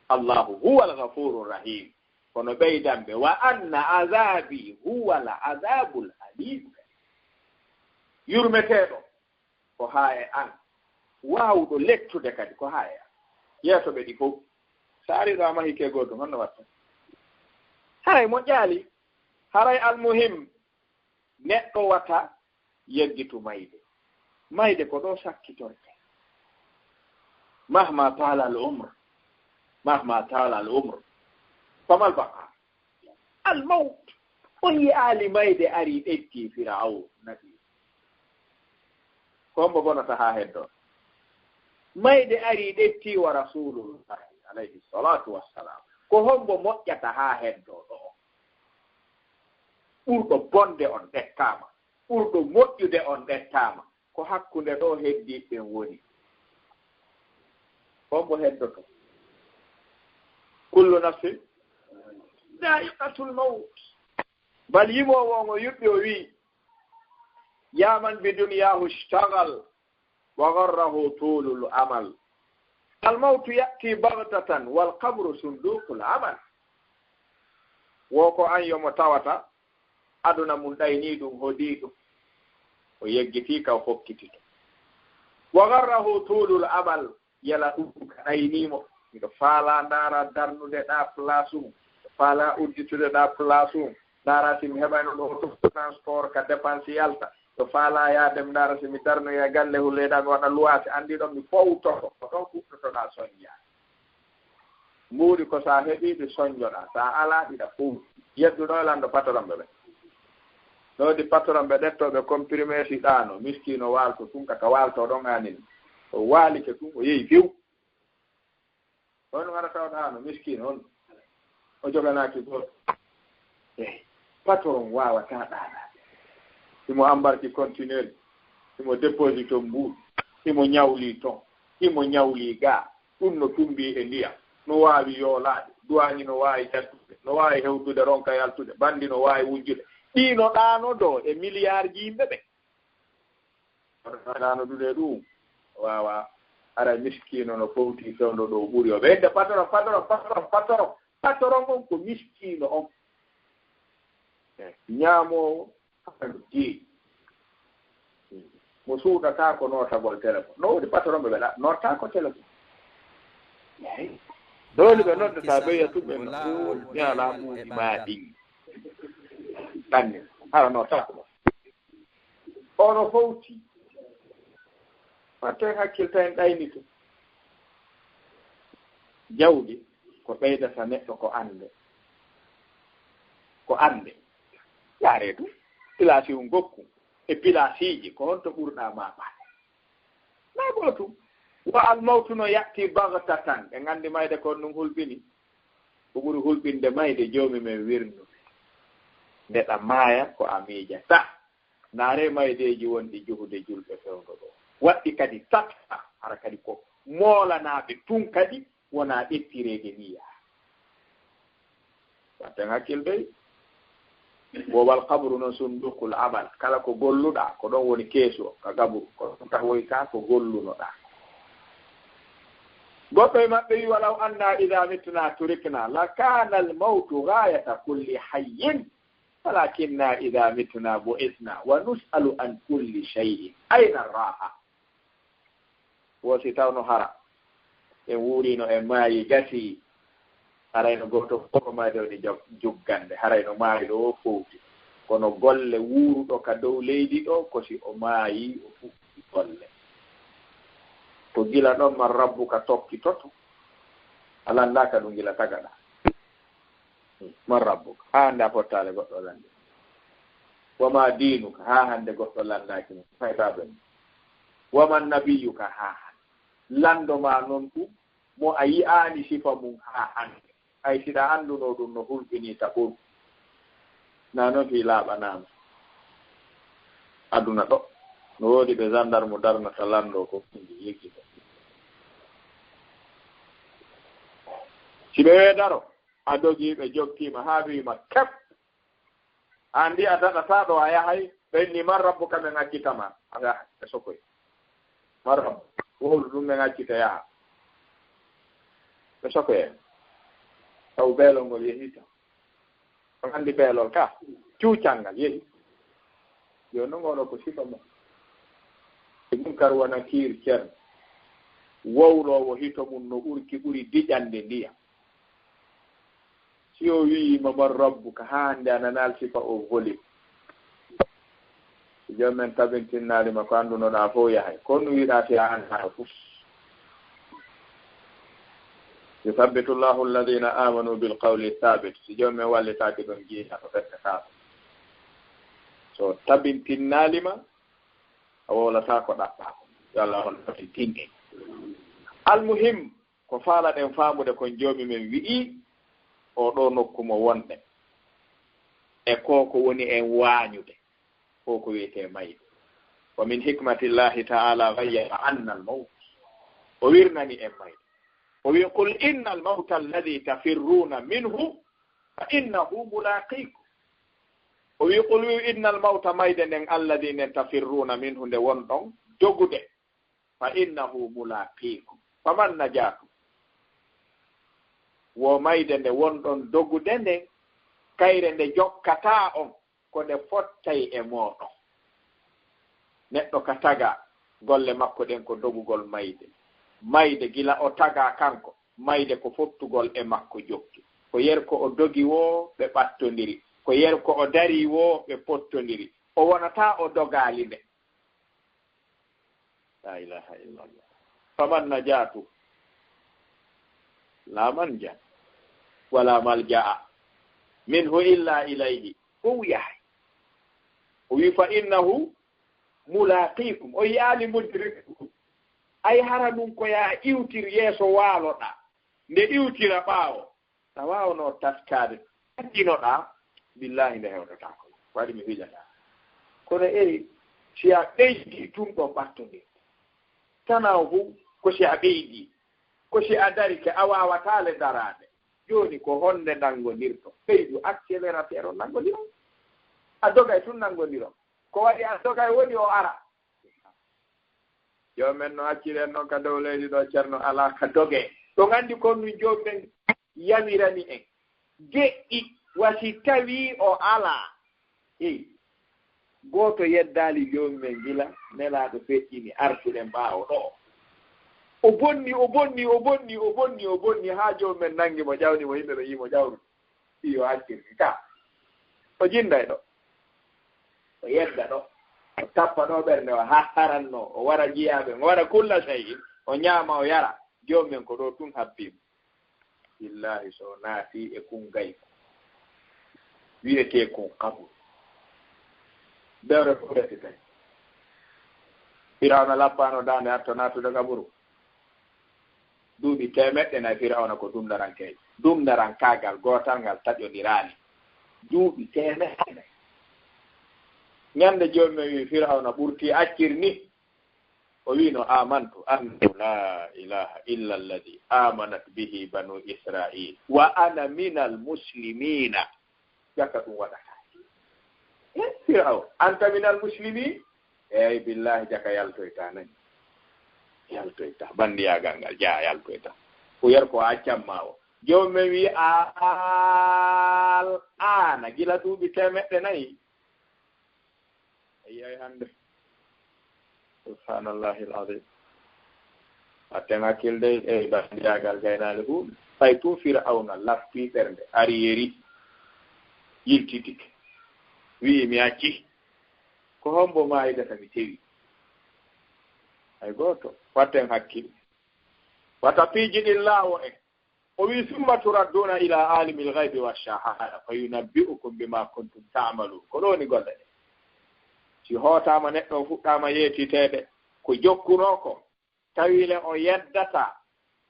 allahu huwa alghafuru rrahim kono ɓeydanɓe wa anna azabi huwa al azabu l alim yurmeteeɗo ko haa e an waawɗo lettude kadi ko haa e an yeesoɓe ɗi fof so ariɗo a mahi ke goto honno watta haray moƴƴaali haray almuhim neɗɗo wata yeggitu mayde ko ɗo sakkitorte mahma taala al umre famal baqa al maut on yi'aali mayde ari ɗetti firaun nabi ko mbo bonata haa heddo mayde ari ɗetti wa rasulullahi alayhi salatu wassalam ko hombo moƴƴata haa heddo ɗo ɓurɗo bonde on ɗettaama ɓurɗo moƴƴude on ɗettaama ko hakkunde ɗo heddiɓɓen woni hombo heddoto kullu nafsin da'iqatul maut bal yimowo o yuɓɓi o wii yaman bi dunyahu ishtagal wa garrahu tulul amal almautu ya'ti baghtatan wal qabru sunduqul amal woko an yomo tawata aduna mum ɗayni ɗum hodii ɗum o yeggitii ka o hokkitito wa garrahu tulul amal yala ɗum ka ɗayniimo miɗo faala ndaara darnude ɗa place mum faala udditude ɗa place mum ndaara simi heɓayno ɗo to transport ka dépense yalta to faala yaadem ndaara simi darnoya galle hulleɗa mi waɗa luwaasi anndi ɗon mi fowtoto ko ɗon fuɗɗotoɗa soñjaa mbuuri ko sa heɓiiɗi soñjoɗa sa alaa ɗiɗa fof yedduɗo lanndo patron ɓe ɓe noodi patron ɓe ɗettoɓe comprimé si ɗaano miskino waalto tun kaka waalto ɗon anin o waalike tun o yehi few on wara tawɗaano miskino on o joganaaki gooto eyi patron waawata ɗaanaade imo embarki continuel imo déposite on mbuuɗ imo ñawlii ton imo ñawlii gaa ɗum no tumbii e ndiyam no waawi yoolaade duwaañi no waawi ƴattude no waawi hewtude ronka yaltude banndi no waawi wujjude ɗiino ɗaano ɗo e milliard ji yimɓe ɓe ɗaano dude ɗum waawa ara miskino no fowti fewndo ɗo ɓuri o ɓeyde patron on ko miskino on ñaamowo haɗu jeeyi mo suuɗata ko notagol téléphone no wodi patron ɓe ɓeɗa norta ko téléphone dole ɓe noddata ɓe yatuɓe no mi ala ɓuuɗi maaɗi ɗanni harano takma ono fowti watte hakkilta en ɗayni to jawdi ko ɓeydata neɗɗo ko ande yaare ɗum pilasi um gokku e pilasiji ko honto ɓurɗa ma ɓaɗe na gotum wa almawtu no yatti bagtatan ɓe gandi mayde kon ɗum hulɓini ko ɓuri hulɓinde mayde joomi men wirnude ndeɗa maaya ko a miijata naare maydeji wonɗi juhude julɓe fewdo ɗo waɗɗi kadi tatta hara kadi ko moolanaɓe tun kadi wona ɗettirede niya watten hakkilde bobal kabru noon sundukul amal kala ko golluɗa ko ɗon woni keesu ka gabru ko tawoy ka ko gollunoɗa goɗɗo e maɓɓe wi walaw anna ida mitna turikna la kana al mawtu gayata kulli hayyin walakinna ida mitna bu'ithna wa nus'alu an kulli shay'in ayna raha wosi tawno hara en wuurino en maayi gasi harayno goto fof mayde woni juggande harayno maayi ɗo o fowti kono golle wuuruɗo ka dow leydi ɗo kosi o maayi o fuɗɗi golle ko gila ɗon man rabbuka tokki toto alandaka ɗum gila tagaɗa man rabbuka ha hande a pottale goɗɗo lande wama diinuka ha hande goɗɗo landaki mum faytaɓe mum waman nabiyuka ha hande landoma noon ɗum mo a yi'ani sifa mum ha hande ay siɗa annduno ɗum no hulɓini taɓol na noon fi laaɓanama aduna ɗo no woodi ɓe gendarme darnata lando ko indi yeggito si ɓe weedaro a dogii ɓe jokkiima haa wiima kep anndi a daɗataa ɗo a yahay ɓenni man rabbu ka ɓe ŋaccitama a yaha ɓe sokoy man rabbu wowlu ɗum ɓe ŋaccita yaha ɓe sokoyen taw beelol ngol yehita on anndi beelol ka cuucangal yehi jooni noon ngoɗo ko sifa ma e ɗum kar wona kiir ceerno wowloowo hito mum no ɓurki ɓuri diƴande ndiyam si o wiima man rabbu ka haa hannde a nanaal sifa o voli jooni men tabintinnaalima ko anndunoɗaa fof yahay ko no wiiɗaa si a anndaa fof yuthabbitu llahu alladina amanu bilqawli thabit si jooni men wallitaake ɗon jiina to fette kaasa so tabintinnaalima a wowlataa ko ɗaɓɓaako yo Allah on tabintinɗe almuhim ko faalaɗen faamude kon joomi men wi'i o ɗo nokku mo wonɗen e ko woni en waañude ko wiyetee mayde wa min hikmatillahi ta'ala ghayyara anna al-mawt o wirnani en mayde o wi qul inna al-mawta alladhi tafirruna minhu fa innahu mulaqikum o wi qul inna al-mawta mayde nden alladhi nen tafirruna minhu nde wonɗon dogude fa innahu mulaqikum faman najatu wo mayde nde wonɗon dogude nden kayre nde jokkata on ko nde fottay e mooɗon neɗɗo ka taga golle makko ɗen ko dogugol mayde gila o taga kanko mayde ko fottugol e makko jokki ko yer ko o dogi wo ɓe ɓattondiri ko yer ko o dari wo ɓe pottondiri o wonata o dogali nde la ilaha illallah faman najatu la manja wala malja'a minhu illa ilayhi o yahay o wi fa innahu mulaqikum o yaali mudrikum ay hara ɗum ko yaa iwtir yeeso waaloɗa nde iwtira ɓaawo tawa ono taskade takkinoɗa billahi nde hewtatako waɗi mi wiƴata kono eri si a ɓeydi tum ɗo ɓattondir tana fu ko si a ɓeydi ko si a dari ke a wawatale darade joni ko honde nangodirto ɓeydu accélérateur o nangodiro a dogay tun nangodiro ko waɗi a dogay woni o ara jomen no acciren noon ka dow leydi ɗo ceerno ala ka doge ɗo gandi kon nu jomen yawirani en geƴƴi wasi tawi o ala goto yeddali jomumen gila nelaɗo feƴƴini artuɗe mbawo ɗo o bonni ha joomen nangi mo jawni mo yimɓe ɓe yimo jawru iyo hakkirki ka o jinday ɗo o yedda ɗo o tappa ɗo ɓernde o haranno o wara jiyaɓe o wara kulla shay'in o ñaama o yara joomen ko ɗo tun habbimo billahi so naati e kun gayko wiyete kon kabul bewre fureti tay firawna lappano dande arto natude kaburu duuɓi temeɗɗe nayi firawna ko dumdarankeje dumdarankagal gotal ngal taƴodirani duuɓi temeɗɗe ñande joomumen wi firawna ɓurti accir ni o wino amantu annahu la ilaha illa alladi amanat bihi banu israil wa ana min almuslimina jakka ɗum waɗata firaw anta min almuslimin eyyi billahi jaka yaltoyta nani yaltoyta bandiyagal ngal jaa yaltoyta o yer ko accamma o joomumen wi al ana gila duuɓi temeɗɗe nayi eyi hande subhanallahi alazim atten hakkilde e bandiyagal gaynale huuɗo fay tout firawna lafti ɓernde ari yeri yiltitike wi mi acci ko hombo mayidata mi tewi hay goto watten hakkille wata piiji ɗin laawo en o wi summa turadduna ila alimi lgaybi washahada fa yunabbi'ukum bima kuntum ta'malun ko ɗo ni golle ɗe si hootama neɗɗo fuɗɗama yeetiteede ko jokkuno ko tawile o yeddata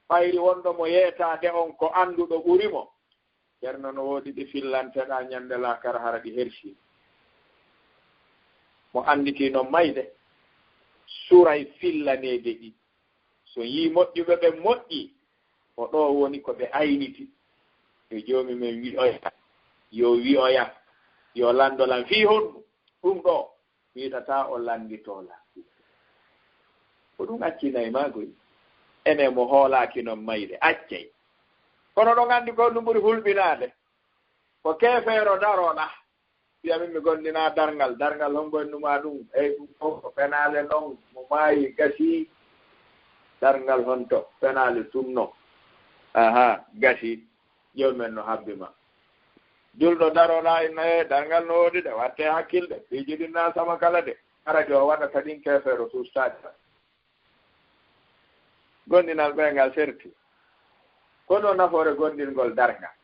ɓayri wonɗo mo yeetade on ko annduɗo ɓurimo ceerno no woodi ɗi fillanteɗa ñande lakara hara ɗi hersi mo anditi no mayde suray fillaneede ɗi so yii moƴƴuɓe ɓe moƴƴi o ɗo woni ko ɓe ayniti e joomi men wi'oya yo wi'oya yo landolan fii honɗum ɗum ɗo wiitata o landitola ko ɗum accinayi maagoy ene mo hoolaaki noon mayde accay kono ɗo nganndi ko ɗum ɓuri hulɓinaade ko keefeero daroɗa wiyamin mi gondina darngal hongoynnuma ɗum eyi ɗum fof ko penaale noon mo maayi gasi darngal honto penaale tumno aha gasi joomen no habbima julɗo daroɗa e darngal no woodi de watte hakkilde fijiɗinna sama kala de araji o waɗata ɗin keefeero sustaade gondinal ɓengal serti kono nafoore gondingol darngal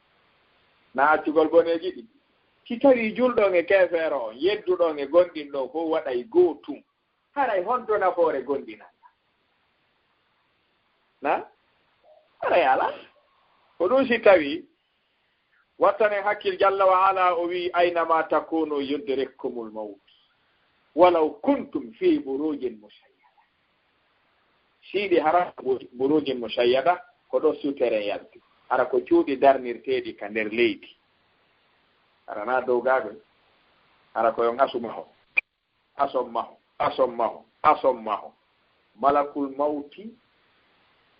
na accugol boneji ɗi si tawi julɗon e keefeero on yedduɗon e gonɗin ɗon fof waɗay gootum haray honto nafoore gondinal na haray ala ko ɗum si tawi wattane hakkil jalla wa ala o wi aynama takunu yudrikkumul mawt walaw kuntum fi burujin mushayyada siidi hara burujin mushayyada ko ɗo sutere yalti hara ko cuuɗi darnirteeɗi ka nder leydi hara na dow gaagol hara koyon asumaho asommaho malakul mawti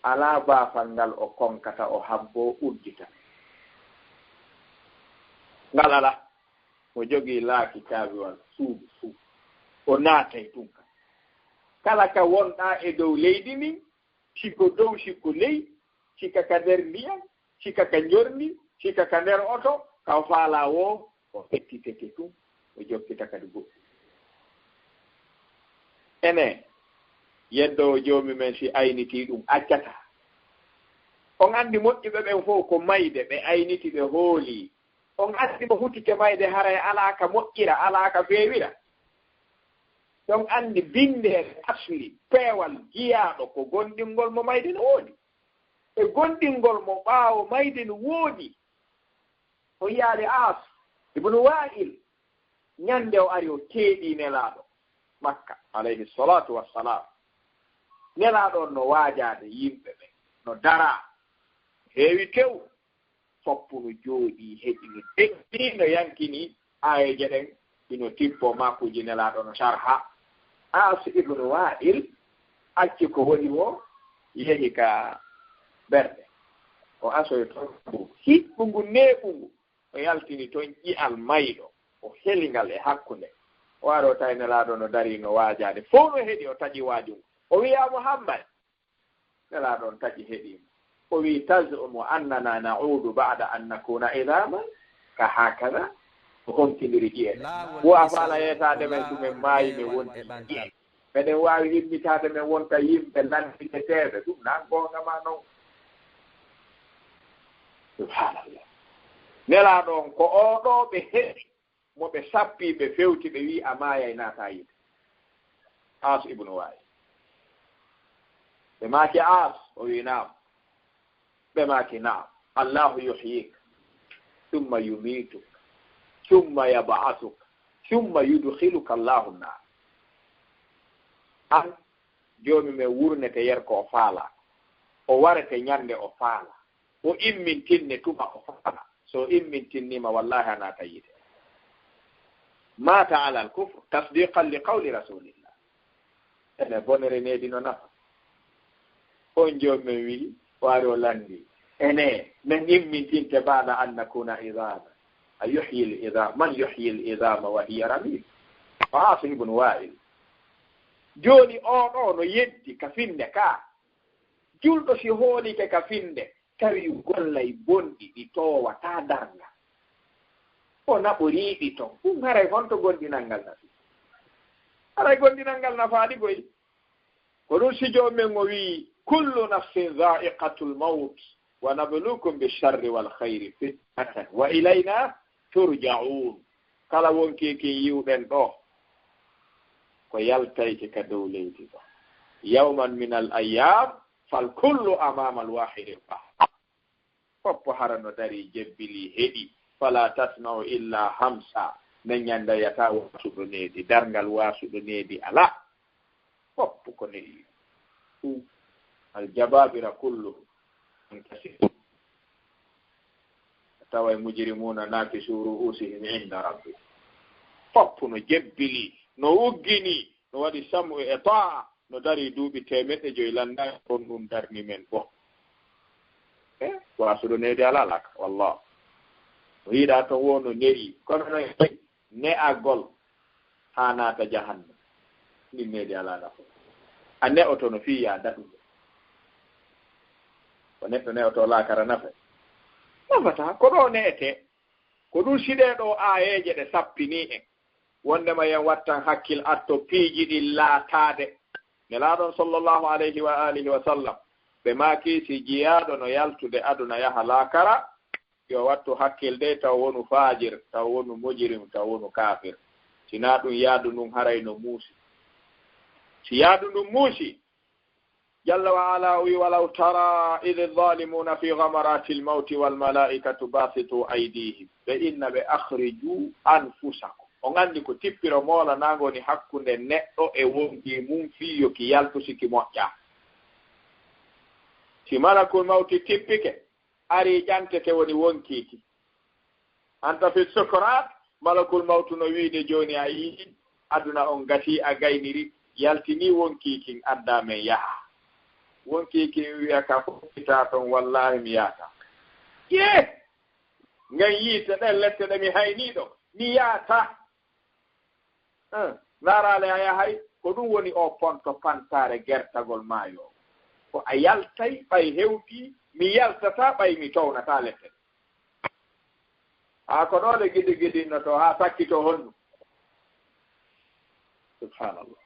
ala baafal ngal o konkata o habbo uddita ngal ala mo jogii laaki caabiwal suudu o naatay ɗum kala ka wonɗaa e dow leydi ndin siko dow siko ley sika ka nder ndiyam sika ka njorndi sika ka nder oto kaw faala wo o hettitete tum o jokkita kadi goɗɗum ene yeddoo joomi men si aynitii ɗum accata on anndi moƴƴuɓe ɓen fof ko mayde ɓe ayniti ɓe hoolii on anndi mo hutike mayde haray alaaka moƴƴira alaaka feewira ɗon anndi binde asli peewal jiyaaɗo ko gonɗingol mo mayde no woodi e gonɗingol mo ɓaawo mayde no woodi o yiyaade As ibnu Wa'il ñannde o ari o teeɗii nelaaɗo Makka alayhi salatu wassalam nelaaɗo on no waajaade yimɓe ɓe no daraa heewi tew foppu no jooɗii heƴi no deɗɗii no yankini aayeje ɗen ino tippo makkuji nelaaɗo no sarha As ibnu Wa'il acci ko woni o yehi ka ɓerɗe o asoy toon hiɓɓu ngu neeɓu ngu o yaltini toon ƴi'al mayɗo o helingal e hakkunde o wari o tawi nelaaɗo no darii no waajaade fof no heɗi o taƴi waajum o wiya Muhammad nela ɗon taƴi heɗima o wi tazumu annana naudu bada an nakuna idama ka hakada o hontidiri ƴeeɗe wo a faala yeetade men ɗumen maayi min wonti ƴee meɗen wawi immitade men wonta yimɓe landiteteɓe ɗum nan gongama noon subhanallah nela ɗon ko oɗo ɓe heɗi moɓe sappi ɓe fewti ɓe wi a maayay naata yide as ibnu wayi ɓe maaki as o wi naam ɓe maaki naam allahu yuhyik summa yumituk summa yab'athuk summa yudkhiluka allahu nar an joomi men wurnete yerko o faala o warete ñande o faala o immintinne tuma o faala so immintinnima wallahi a naata yide mata ala al kufre tasdiqan li qawli rasulillah ene bonere needino nafa on joomi men wi waari o landi ene min immintinte baada an nakuna idama a yuhyi l idama man yuhyi l idama wa hiya ramim Aas ibn Wa'il joni oɗo no yeddi ka finde ka julɗo si hoolike ka finde tawi gollay bonɗi ɗi towata darga o naɓoriiɗi ton ɗum haray honto gondinal ngal nafi haray gondinal ngal nafaɗi koy ko ɗum si joomen o wi kullu nafsin dha'iqatul maut wa nabluukum bisharri wal khayri fitnatan wa ilayna turja'un kala wonkekin yiwɗen ɗo ko yaltayke ka dow leydi ɗo yawman min al ayyam fal kullu amama al wahidi foppo harano dari jebbili heɗi fala tasma'u illa hamsa ne ñandayata wasuɗo needi darngal wasuɗo needi ala foppo ko neɗi aljababira kulluhu tawa mujrimuna nakisu ru'usihim inda rabbi foppo no jebbili no uggini no waɗi samu e taa no dari duuɓi 100 landa on ɗum darni men bo wasuɗo needi ala laka wallah o yiɗa to wono neɗi kono no ne'agol ha naata jahannam ɗin needi ala laka a ne'oto no fiya daɗude ko neɗɗo ne'oto lakara nafe nafata ko ɗo ne'ete ko ɗum siɗe ɗo ayeje ɗe sappini en wondema yen wattan hakkil atto piiji ɗi laatade nelaɗon sallllahu alayhi wa alihi wa sallam ɓe maaki si jiyaaɗo no yaltude aduna yaha laakara yo wattu hakkil de taw wonu faajir taw wonu mojirim taw wonu kafir sina ɗum yaadu ndun haray no muusi si yaadu ndun muusi jalla wa ala wi walaw tara idh zalimuna fi ghamarati lmauti walmalaikatu basitu aydihim ɓe inna ɓe akhriju anfusakum o nganndi ko tippiro moola nangoni hakkunde neɗɗo e wonki mum fiyo ki yaltu siki moƴƴa si malakul mawti tippike ari ƴantete woni wonkiki anta fi sukarat malakul mawtu no wiide joni a yii aduna on gati a gayniri yaltini wonkikin adda men yaha wonkikin wiya ka foffita ton wallahi mi yaata ye ngan yiite ɗen lette ɗe mi hayniɗo mi yaata narale a yahay ko ɗum woni o ponto pantare gertagol maayo ko a yaltay ɓay hewti mi yaltata ɓay mi townata lette ha ko ɗo ɗe giɗi giɗinno to ha sakkito honnu subhanallah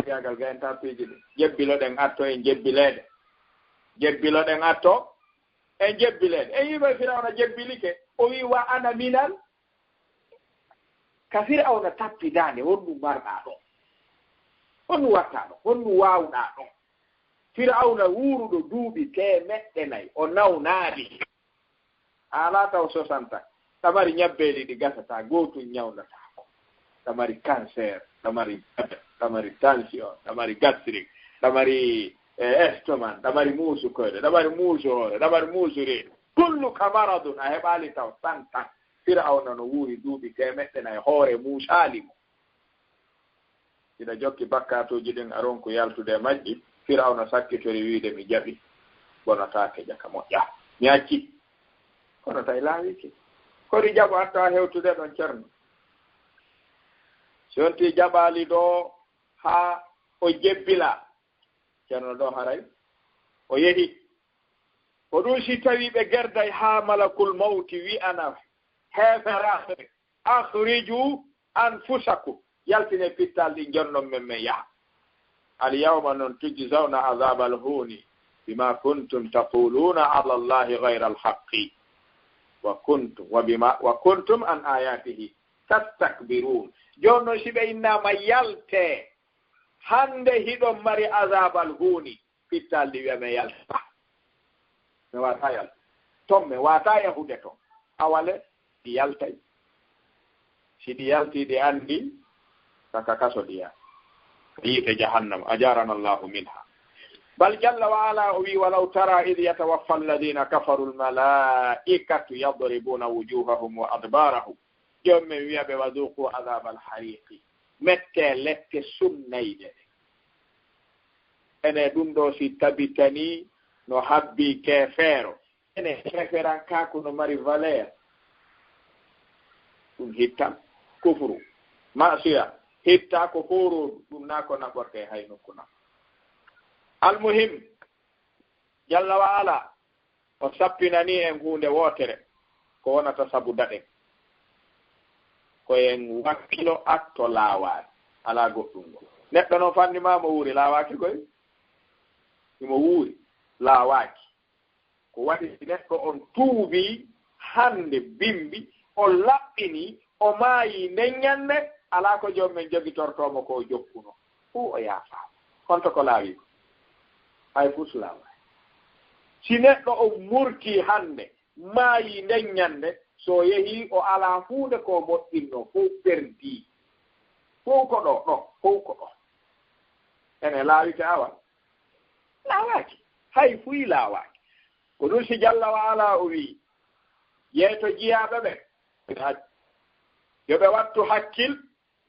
yagal gayenta piiji ɗi jebbiloɗen atto en jebbiloɗen atto en jebbileɗe en yimɓe firawna jebbilike o wi wa ana minal ka firawna tappidande honnu marɗa ɗo honnu watta ɗo honnu wawɗa ɗo firawna wuruɗo duuɓi 400 o nawnaali ala taw 60 tamari ñabbeeli ɗi gasata gootum ñawnataako tamari cancer tamari tension tamari gastrique tamari estomac tamari muusu koyɗe tamari muusu hoore tamari muusu reedu kullu ka maradun a heɓaali taw tan firawna no wuuri duuɓi 400 hoore muusaali mo ina jokki bakkatuji ɗin aron ko yaltude majji firawna sakkitori wiide mi jaɓi bonataake jaka moƴƴa mi acci kono tay laawiki kori jaɓo hatta hewtude ɗon ceerno si wonti jaɓaali ɗo haa o jebbila ceerno ɗo haray o yehi o ɗum si tawi ɓe gerday haa malakul mawti wi'ana heeferaɓe akhriju anfusakum yaltine pittal ɗi jonnon men yaha alyawma noon tujzawna azaba alhuni bima kuntum taquluna ala allahi gayra alhaqqi wa kuntum an ayatihi tastakbirun. jonnon si ɓe innama yalte hande hiɗon mari azaba alhuni pittal ɗi wiya men yalta mi wata yalta ton mi wata yahude ton awale ɗi yaltay si ɗi yalti ɗi andi saka kaso ɗiya yiite jahannam ajarana allahu minha bal jalla wa ala o wi walaw tara id yatawaffa alladina kafaru almalaikatu yadribuna wujuhahum wa adbarahum jom men wiyaɓe waduqu adaba alhariqi mette lette sunnayde ene ɗum ɗo si tabitani no habbi kefeero ene keferan kako no mari valeur ɗum hittan kufru masiya hitta ko foro ɗum na ko naɓorte hay nokkuna almuhim jalla wa ala o sappinani en hunde wotere ko wonata sabu daɗen koyen wakkilo atto laawaani ala goɗɗum ngo neɗɗo noon fannima mo wuuri laawaaki koye imo wuuri laawaaki ko waɗi neɗɗo on tuubi hande bimbi o laɓɓini o maayi neññande alaa ko joom men jogitortoomo ko jokkuno fuu o yaafaama honto ko laawi ko hay fus laawaani si neɗɗo o murtii hande maayi neññande so yehii o alaa huunde ko moƴƴinno fof perdii fof ko ɗo ɗo fof ko ɗo ene laawite awa laawaaki hay fuyi laawaaki ko ɗum si jalla wa ala o wii yeeto jiyaaɓe ɓe yo ɓe wattu hakkil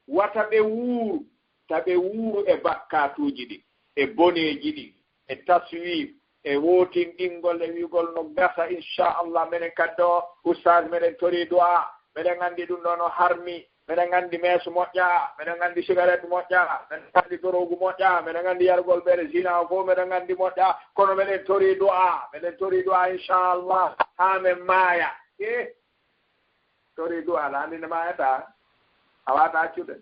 wata ɓe wuuru taɓe wuuru e bakkatuuji ɗi e boneeji ɗi e taswif e wootinɗingol e wiigol no gasa inchallah minen kadde o oustage meɗen tori du'a meɗen anndi ɗum ɗo no harmi meɗen anndi meeso moƴƴa meɗen anndi cigarette moƴƴa meɗen anndi dorogu moƴƴa meɗen anndi yargol ɓeɗe zina o fof meɗen anndi moƴƴa kono meɗen tori du'a inchallah haa men maaya tori du'a la anndi ne maayata a wata accude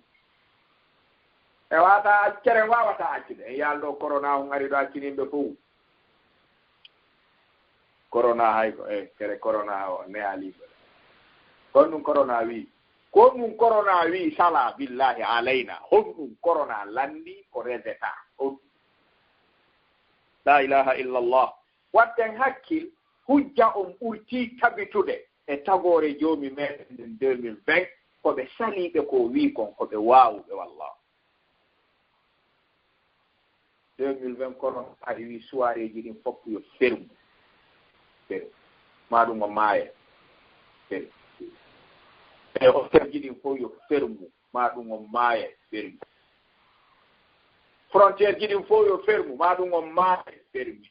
e wata ceren wawata accude en yaalɗo corona o ngari ɗo accinimɓe fof corona hay ko kere corona o ne aliɓe kon ɗum corona wi sala billahi alayna hon ɗum corona landi ko reseta on la ilaha illallah watten hakkil hujja on ɓurti tabitude e tagore joomi meɗen 2020 koɓe saliɓe ko wi kon koɓe wawuɓe wallah 2020 kono ari wi soirée ji ɗin fof yo fermu maɗum o maaye e hôtel ji ɗin fof yo fermu maɗum o maaye fermi frontiére ji ɗin fof yo fermu maɗum o maaye fermi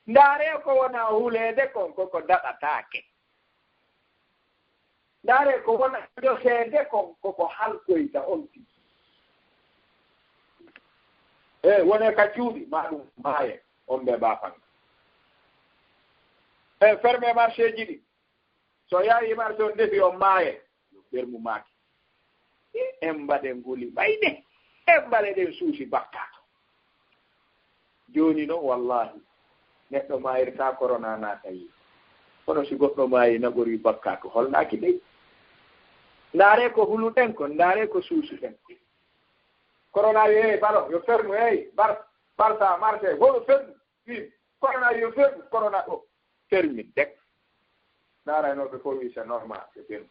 ndaare ko wona huleede kon koko daɗataake ndaare ko wona joseede kon koko halkoyta on ti wone ka cuuɗi maɗum maaye on ɓe baafanga ferme marché ji ɗi so yahi marché on defi on maaye ɓermu maaki en mbaɗen nguli ɓayde en mbaɗe ɗen suusi bakkato jooni noon wallahi neɗɗo maayirta corona naata yi kono si goɗɗo maayi naɓori bakkato holnaaki ɗey ndaare ko huluɗen ko ndaare ko suusuɗen corona wi balo yo fermu barta marché hoɗo fermu wi corona yo fermu corona ɗo fermi dek ndaaraynoɓe fof wi c'est normal c'est fermu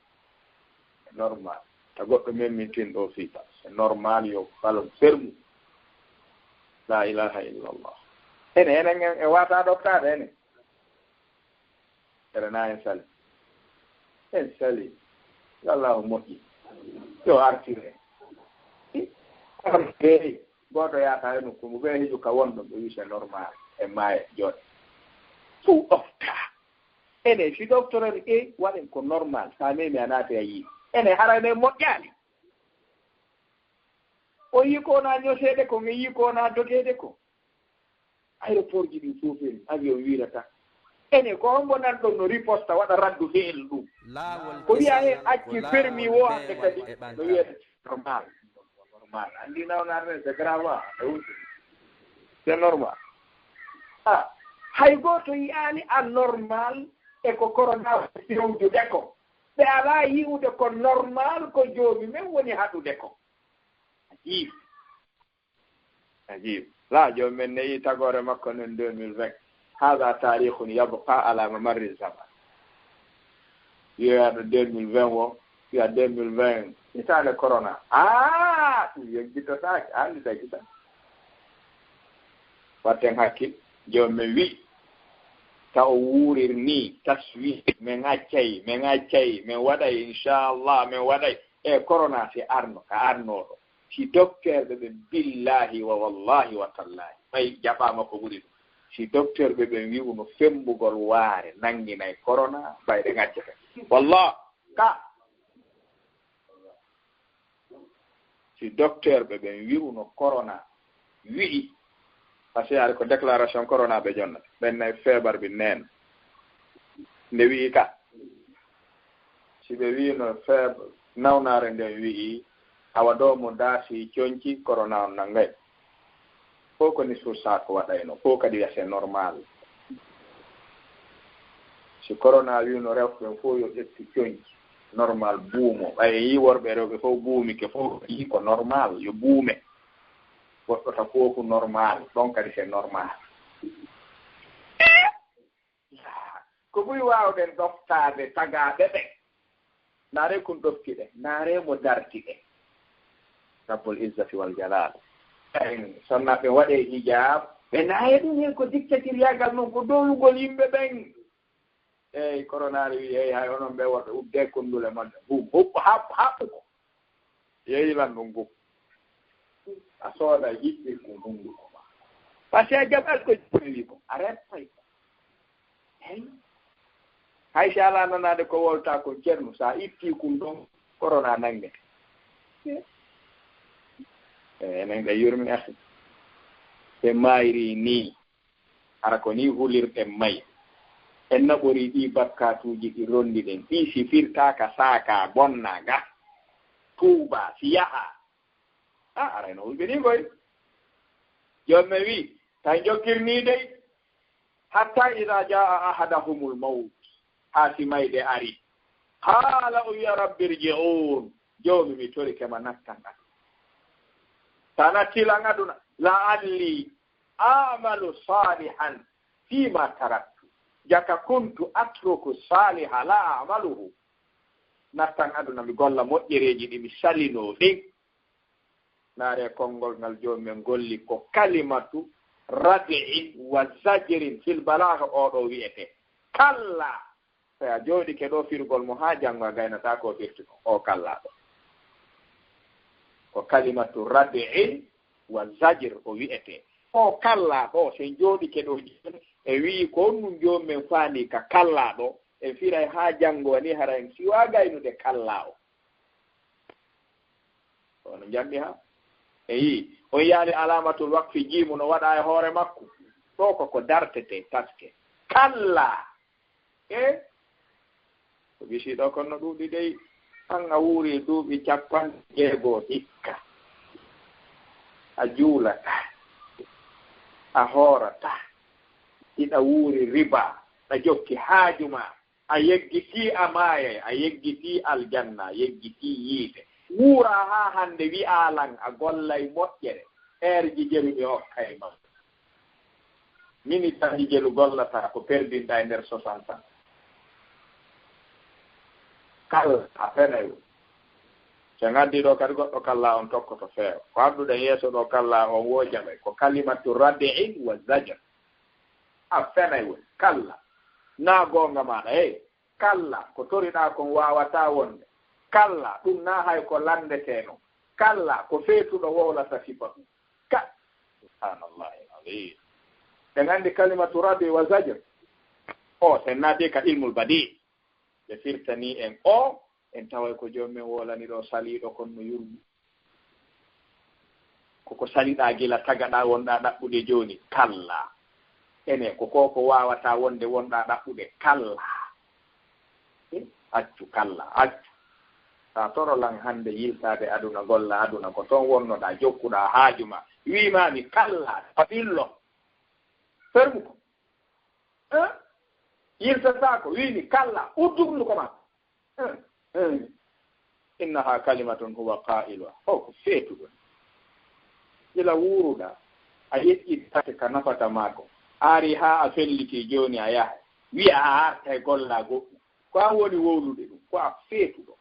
normal ta goɗɗo memmintin ɗo fiita c'est normal yo balon fermu la ilaha illallah enen e wata ɗoftade ene erena en sali allahu moƴƴi yo artire ɓeyi goto yata e nokkumo ɓe hiju ka wonɗon ɓe wi c'est normal e maaye jooɗe fuu ɗofta ene si ɗoftorani waɗen ko normal sa memi a naate a yii ene harane moƴƴaani o yii ko wona ñoseede ko mi yii ko wona dogeede ko aéroport ji ɗi fof en avion wirata ene ko hombo nan ɗon no riposta waɗa raddu he'el ɗum ko wiya he acci permis wo hande kadi no wiyata normal andi nawnarne c'est grave c'est normal hay goto yiyani anormal e ko corona fewjude ko ɓe ala yiwde ko normal ko joomi men woni haɗude ko ajib la joomi men neyi tagore makko nen 2020 hada tarihun yabqa ala mamarri zaman wiyaɗo 2020 o wiya 2020 hitande corona ɗum yeggitotake andi tagita watten hakkil joomi men wi taw wuurir ni taswi men accay men waɗay inchallah men waɗay e corona si arno ka arnoɗo si docteur ɓe billahi wa wallahi wa tallahi ɓay jaɓama ko ɓuri ɗum si docteur ɓe wi'u no fembugol waare nanginay corona ɓayɗe gaccete wallah ka si docteur ɓe wi'u no corona wi'i parce que ari ko déclaration corona ɓe jonnata ɓennay feebar ɓe neen nde wi'i ka si ɓe wino feebar nawnare nde wi'i awa ɗo mo daasi coñci corona on nanngay fof ko ni sursako waɗayno fof kadi wiya c'est normal si corona wino rewɓe fof yo ƴetti coñci normal buumo ɓaye yi worɓe rewɓe fof buumi ke fof yi ko normal yo buume woɗɗota fofu normal ɗon kadi c'est normal ko ɓuri wawɗen ɗoftade tagaɓe ɓe naare kun ɗoftiɗe naare mo dartiɗe rabbul izzati wal jalal sonnaɓe waɗe hijab ɓe naaye ɗum hen ko dictatoriagal noon ko dowlugol yimɓe ɓen eyyi coronari wi eyi hay onon ɓe woɗɓe udde kondule maɓɓe huɓɓo haɓɓuko yeyilan ɗum gum a sooda yiɗɗi ko hunduko ma par ce que a jaɓat ko wi ko a rettay ko hey haysi ala nanade ko wolta ko ceerno sa itti kum ɗon corona nangue enen ɓe yurmi ahi ɓe mayri ni ara ko ni hulirɗen mayi en naɓori ɗi bakkatuji ɗi rondi ɗen ɗi si firtaka saaka bonna ga tuuba si yaha arayno hulɓe ni koy jomme wi tan jokkirni dey hatta ida jaa ahadahumul maut ha si mayde ari haala o wiya rabbi irji'un joomi mi tori kema nattan ɗan sa nattilan aduna la'alli amalu salihan fima taraktu jaka kuntu atruku saliha la amaluhu nattan aduna mi golla moƴƴereji ɗi mi salino ɗin naare konngol ngal joomi men golli ko kalimatu radi'in wa zajrin fil balagha oɗo wi'ete kalla so a jooɗike ɗo firgol mo ha janngo a gaynata ko firti o kalla ɗo ko kalimatu radi'in wa zajr o wi'ete o kalla ɗo sen jooɗike ɗo e wii ko ɗum joomi men faandi ka kalla ɗo en firay ha janngo ni hara en siwa gaynude kalla o ono jammi ha eyi on yaali alamatul waqfi jiimu no waɗa e hoore makko ɗo koko dartete taske kalla ko bisiɗo kono no ɗuuɗi dey an a wuuri duuɓi 50 hikka a juulata a hoorata iɗa wuuri riba ɗa jokki haajuma a yeggiti a maayay a yeggiti aljanna a yeggiti yiite wuura ha hande wi'alan a gollay moƴƴere ji jeluɗe hokkay ma minute tan jelu gollata ko perdinɗa e nder 60 ans kala a fenay so ngaddi ɗo kadi goɗɗo kalla on tokkoto feewa ko adduɗe yeeso ɗo kalla on wojaɓe ko kalimatu radi'in wa zajr a fenay woni kalla na gonga maɗa kalla ko toriɗa kon wawata wonde kalla ɗum na hay ko landeteno kalla ko feetuɗo wowlata sifa ɗum ka subhanallahi alazim ɓe gandi kalimatu radi wa zajr o sen naati ka ilmul badi ɓe firtani en o en taway ko joomumen wolani ɗo saliɗo kon no yurmi koko saliɗa gila tagaɗa wonɗa ɗaɓɓude joni kalla ene ko wawata wonde wonɗa ɗaɓɓude kalla accu kalla accu sa torolan hande yiltade aduna golla aduna ko toon wonnoɗa jokkuɗa haajuma wimami kalla faɓillo fermu ko yiltata ko wimi kalla udduglu koma innaha kalimatun huwa qailuha ko feetuɗon ila wuruɗa a yeƴƴitate ka nafata maako ari ha a felliti joni a yaha wiya a arta e golla goɗɗum ko an woni wowlude ɗum ko a feetuɗo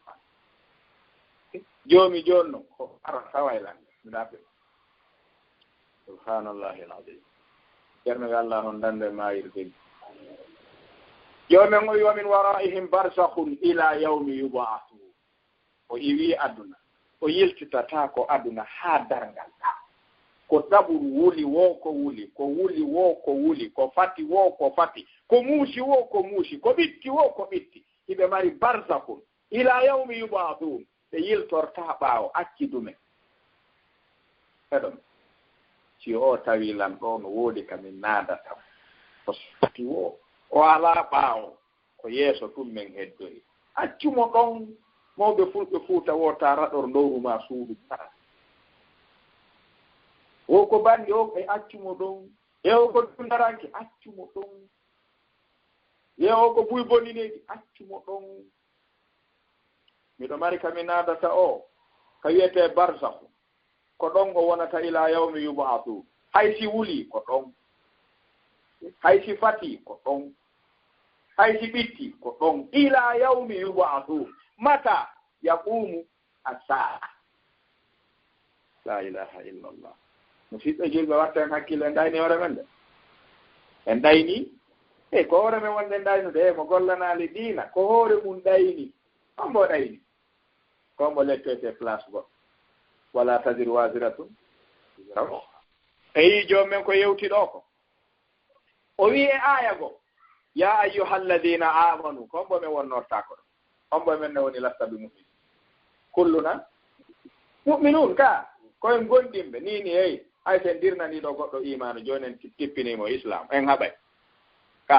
joomi jonno ko ara tawaylande ndaɓe subhanallahi alazim ceerno Allah on dande mayirde joomen o wi wa min waraihim barzakhun ila yawmi yub'athun o iwi aduna o yiltitata ko aduna ha dargal ko taburu wuli wo ko wuli ko wuli wo ko wuli ko fati wo ko fati ko muusi wo ko muusi ko bitti wo ko bitti ibe mari barzakhun ila yawmi yub'athun te yiltorta ɓaawo accidume eɗon si o tawi lan ɗo no woodi kamin naadata o sati wo o alaa ɓaawo ko yeeso ɗum men heddori accumo ɗon mawɓe fulɓe fuuta wo tara ɗor ndowru ma suudu wo ko banndi o e accumo ɗon yewo ko dundaranke accumo ɗon yewo ko buy bonineeji accumo ɗon miɗo mari kami naadata o ka wiyete barzahu ko ɗon o wonata ila yawmi yub'athu hay si wuli ko ɗon hay si fati ko ɗon hay si ɓitti ko ɗon ila yawmi yub'athu mata yaqumu as-sa'a la ilaha illa allah musidɓe julɓe watta en hakkille en dayni hoore men de en dayni ko hoore men wonde en daynude mo gollanaali diina ko hoore mum dayni on mbo dayni kombo lettete place goɗɗo wala tadir wasiratun eyi jomumen ko yewti ɗo ko o wi e aya go ya ayyuhalladina amanu kombo men wonnorta ko ɗo kombo men ne woni lasta bi mu'min kulluna mu'minun ka koyen gondimɓe nini hey hay sen dirnani ɗo goɗɗo imanu joni en tippinimo islam en haɓay ka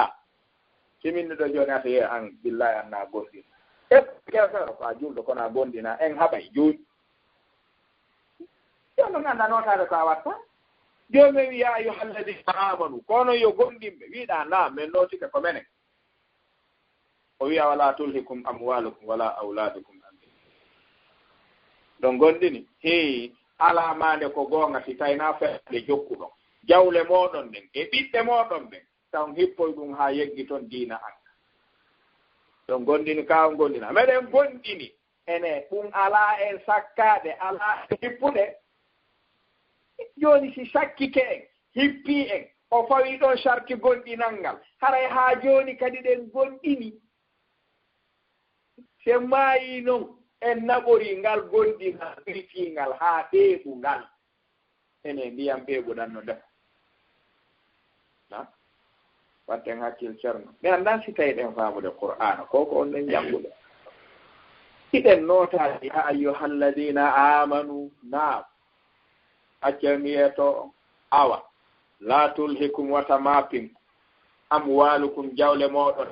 siminni ɗo joni ata ye an billahi anna gondin kefero ko a julɗo kono a gondina en haɓay joni jono ganda notade ko a watta joni wi ya ayyuhalladina amanu kono yo gondimɓe wiɗa na min notika ko menen o wiya wala tulhikum amwalukum wala auladukum ɗon gondini alamande ko gonga si tawina feɗe jokkuɗon jawle moɗon ɗen e ɓiɓɓe moɗon ɓen taw hippoy ɗum ha yeggi toon diina an ɗon gondini kaw gondina meɗen gondini ene ɗum ala en sakkade ala hippude joni si sakkike en hippi en o fawi ɗon sarki gonɗinal ngal haray ha joni kadi ɗen gonɗini se maayi noon en naɓori ngal gonɗingal birtingal ha ɓeeɓu ngal ene ndiyam ɓeeɓuɗan no defa watten hakkil ceerno mi annda si tawi ɗen faamude qur'ana koko on ɗen janngude hiɗen nootade ya ayyuhalladina amanu naam accamiyeto awa la tulhikum wata mapin amwalukum jawle moɗon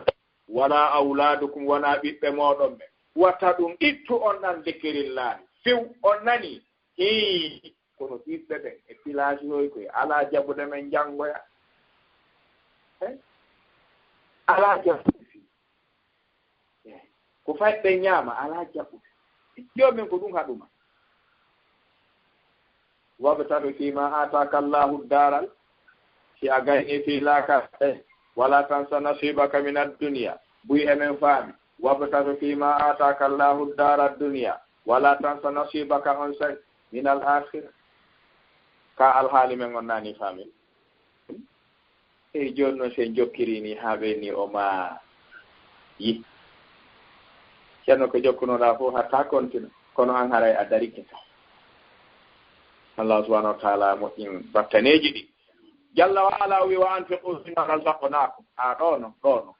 wala auladukum wona ɓiɓɓe moɗon ɓe wata ɗum ittu on nan dikirillahi few on nani kono ɓiɓɓe ɓen e village hoy koye ala jaɓude men janngoya ala jaɓude ko fayɓe ñaama ala jaɓude jomin ko ɗum haɗuma wabtaru fima ataka Allahu daral si a gayni fi laka wala tansa nasibaka min ad-dunya buy emen faami wabtaru fima ataka Allahu dara dunya wala tansa nasibaka on say min al-akhirah ka alhaali men on nani faami e jonno sen jokkirini habe ni o ma yi ceerno ko jokkunoɗa fof hatta kontina kono an haray a darikita Allah subhanahu wa ta'ala moƴƴin battaneji ɗi jalla wa ala wi wa anfiqu mimma razaqnakum ɗono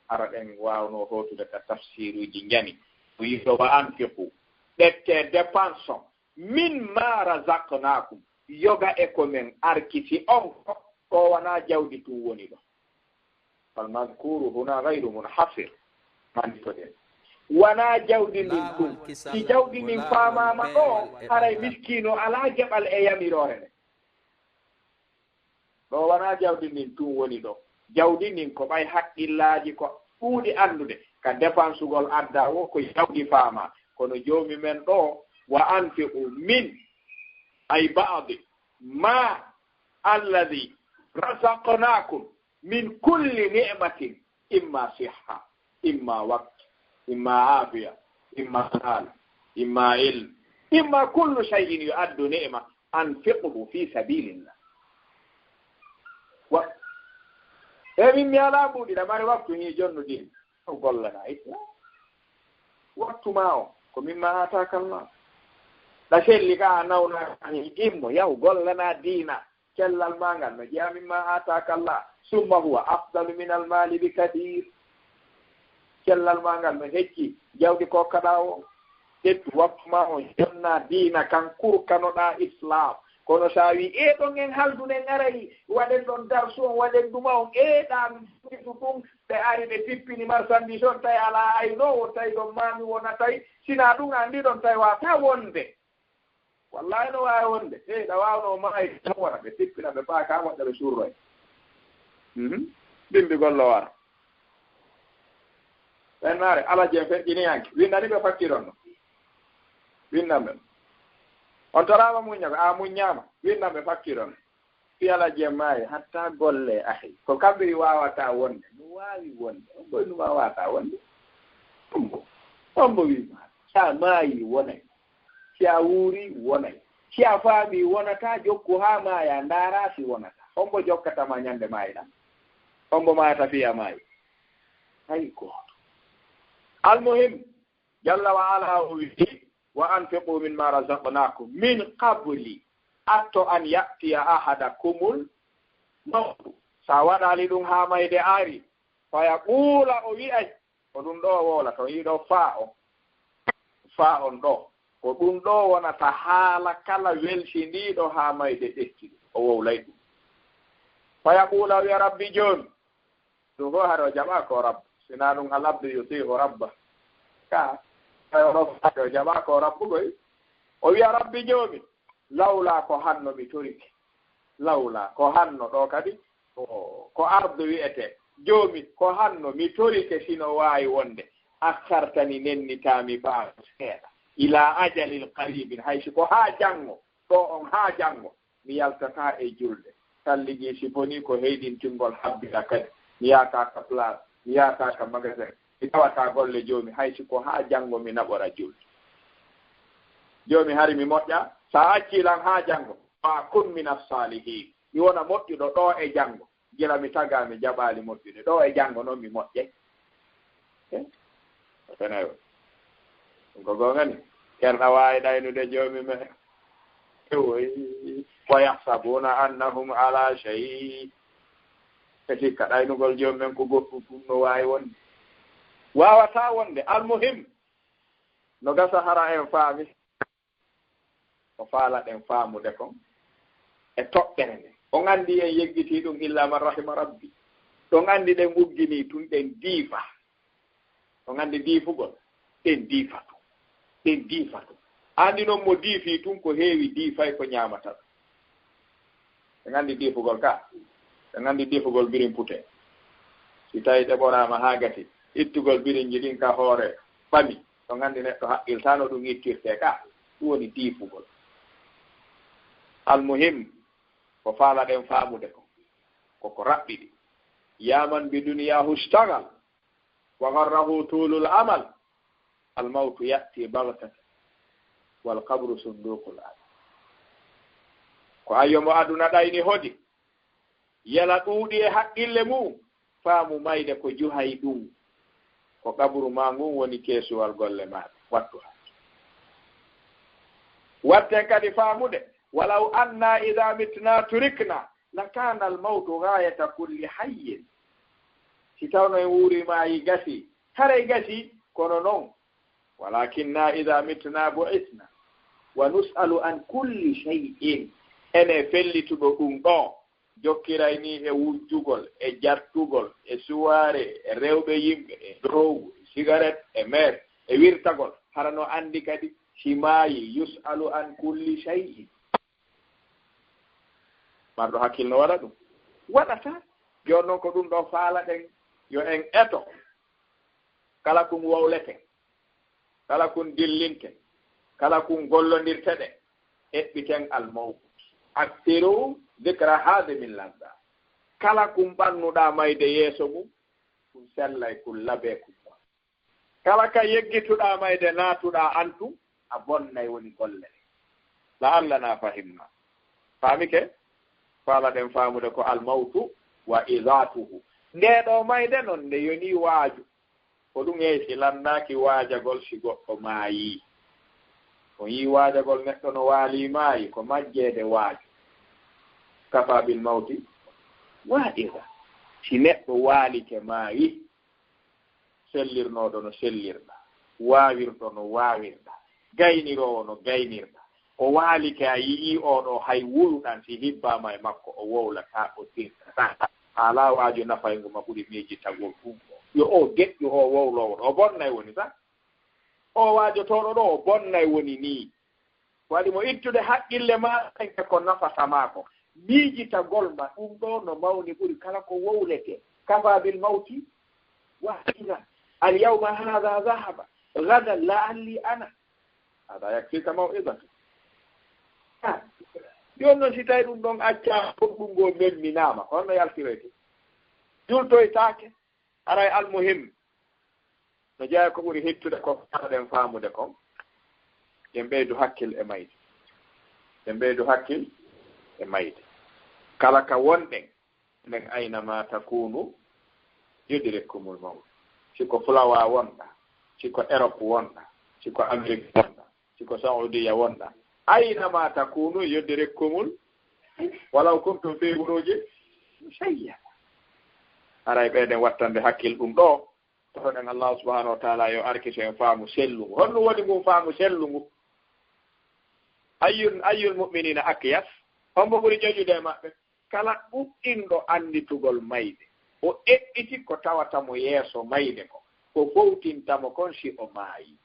ara ɗen wawno hotude ka tafsiruji jani wi to wa anfiqu ɗette dépense min ma razaqnakum yoga e ko men arkiti on ko wana jawdi tu woni do fal mazkuru huna ghayru munhasir man to den wana jawdi din tum si jawdi min fama ma do haray miskino ala jabal e yamirore ne do wana jawdi din tum woni do jawdi nin ko bay haqqillaaji ko ɓuuɗi andude ka dépense ugol adda o ko jawdi fama kono joomi men ɗo wa anfiqu min ay ba'di ma alladhi razaqnakum min kulli ni'matin imma sihha imma waqt imma afiya imma hal imma ilm imma kullu shay'in yu'addu ni'ma anfiquhu fi sabilillah wa min mi ala ɓuuɗi ɗamari waktu ni jonnuɗin o gollana islam waktu ma o ko mimma atakallah ɗa selli ka a nawnani immo yaw gollana diina kellal ma ngal no jeeya mimma atakallah summa huwa afdalu min almali bi kathir kellal ma ngal no hecci jawdi kokkaɗa o ƴettu waktu ma o jonna diina kan kurkanoɗa islam kono sa wi ɗon en haldunen arayi waɗen ɗon darsu on waɗen duma on ɗam ɗum ɓe ari ɓe pippini marchandise on tawi ala aynowo tawi ɗon mami wona tawi sina ɗum andi ɗon tawi wata wonde wallahi no wawi wonde ɗa wawno maayi tan wona ɓe pippina ɓe paaka moƴƴa ɓe surroy bimbi gollo wara ɓennare ala je feƴƴiniyanke windani ɓe fakkiron no windanɓe on tarama muñña ko a muññama windanɓe fakkiron fi ala je maayi hatta golle ahi ko kamɓe wawata wonde no wawi wonde on ɓoy numa wawata wonde on mbo wima sa maayi wonay si a wuuri wonay si a faami wonata jokku ha maaya ndaara si wonata on mbo jokkatama ñande maayi ɗam on mbo mayata fiya maayi hay gooto almuhim jalla wa ala o wi wa anfiqu mimma razaqnakum min qabli atto an ya'tiya ahadakumul mawtu sa waɗali ɗum ha mayde ari fa yaqula o wi'ay ko ɗum ɗo wola to yiɗo fa on ɗo ko ɗum ɗo wonata haala kala welsindiɗo ha mayde ɗettiɗo o wowlay ɗum fa yaqula wiya rabbi joni ɗum fo haɗo jaɓa ko rabba sina ɗum alabdu yuti'u rabba ka o jaɓa ko rabbugoy o wiya rabbi joomi lawla ko hanno mi torike lawla ko hanno ɗo kadi ko ardu wi'ete joomi ko hanno mi torike sino waawi wonde akkartani nennitami baa seeɗa ila ajalil qaribin haysi ko haa janngo ɗo on haa janngo mi yaltata e julde talligi si boni ko heydintingol habbita kadi mi yataka place mi yataka magasin mi tawata golle joomi haysi ko haa janngo mi naɓora julde joomi hari mi moƴƴa sa accilan haa janngo ma kun min assalihin mi wona moƴƴuɗo ɗo e janngo gila mi taga mi jaɓaali moƴƴude ɗo e janngo noon mi moƴƴe feneyo ko gongani kerɗa waawi ɗaynude joomi me wa yahsabuna annahum ala shay e sikka ɗaynugol joomi men ko goɗɗum ɗum no waawi wonde wawata wonde almuhim no gasa hara en faami o faala ɗen faamude kon e toɓɓere nde on anndi en yeggitii ɗum illa man rahima rabbi ɗon anndi ɗen ugginii tun ɗen diifa on anndi diifugol ɗen diifatu ɗen diifatu anndi noon mo diifii tun ko heewi diifay ko ñaamata ɗen anndi diifugol ka ɗen anndi diifugol birin pute si tawii ɗeɓoraama haa gati ittugol birinji ɗin ka hoore ɓami ɗon anndi neɗɗo haqqiltano ɗum ittirte ka ɗum woni diifugol almuhim ko faala ɗen faamude ko koko raɓɓiɗi yaman bi duniyahu stagal wa garrahu tulul amal almawtu ya'ti baghtatan wal qabru sunduqul amal ko ayyomo aduna ɗayni hodi yala ɗuuɗi e haqqille mum faamu mayde ko juhay ɗum ko kaburu ma ngun woni keesuwal golle maɗa wattu ha watten kadi faamude walaw anna ida mitna turikna lakana almawtu gayata kulli hayyin si tawno en wuurimayi gasi haray gasi kono noon walakinna ida mitna bu'ithna wa nus'alu an kulli shay'in ene fellituɗo ɗum ɗo jokkiray ni e wujjugol e jartugol e suwaare e rewɓe yimɓe e drogu e cigarette e mer e wirtagol harano andi kadi si maayi yus'alu an kulli shay'in marɗo hakkil no waɗa ɗum waɗata joni noon ko ɗum ɗo faala ɗen yo en eto kala kun wowlete kala kun dillinten kala kun gollondirteɗe eɓɓiten almawt aktiru dicra haade min ladda kala kun ɓannuɗa mayde yeeso mum kun sellay kun labe kun kala ka yeggituɗa mayde naatuɗa antum a bonnay woni golle la allah na fahimma faami ke faala ɗen faamude ko almawtu wa idatuhu ndeɗo mayde noon nde yoni waaju ko ɗum si landaki waajagol si goɗɗo maayi o yi waajagol neɗɗo no waali maayi ko majjeede waaju kafa bil mawti wa ida si neɗɗo waalike maayi sellirnoɗo no sellirɗa waawirɗo no waawirɗa gayniroowo no gaynirɗa o waalike a yii oɗo hay wuluɗan si hibbama e makko o wowlata o tirtata haala waaju nafaygo ma ɓuri miijitagol ɗum yo o geƴƴu o wowlowo ɗo o bonnay woni tan o waajotoɗo ɗo o bonnay woni ni waɗi mo ittude haqqille ma enke ko nafata ma ko miijitagol ma ɗum ɗo no mawni ɓuri kala ko wowlete kafa bil mawti wahida al yawma hada dhahaba gadan la alli ana hada yakfika maw'idatu joni noon si tawi ɗum ɗon acca ɗum ngo memminama holno yaltirete jultoytaake aray almuhim no jeeya ko ɓuri hettude ko ɗen faamude kon yen ɓeydu hakkil e mayde yen ɓeydu hakkil e mayde kala ka wonɗen nden aynama takunu yudrikumul mawt siko fulawa wonɗa siko Europe wonɗa siko Amérique wonɗa siko Saudiya wonɗa aynama takunu yudrikumul walaw kuntum fi buruji mushayyada aray ɓeyden wattande hakkil ɗum ɗo toɗen Allah subhanahu wa ta'ala yo arkise en faamu sellungu honno woni ngun faamu sellungu ayyul mu'minina akyas hombo ɓuri joƴude e maɓɓe kala ɗuɗɗinɗo anditugol mayde o eɓɓiti ko tawata mo yeeso mayde ko fowtintamo kon si o maayi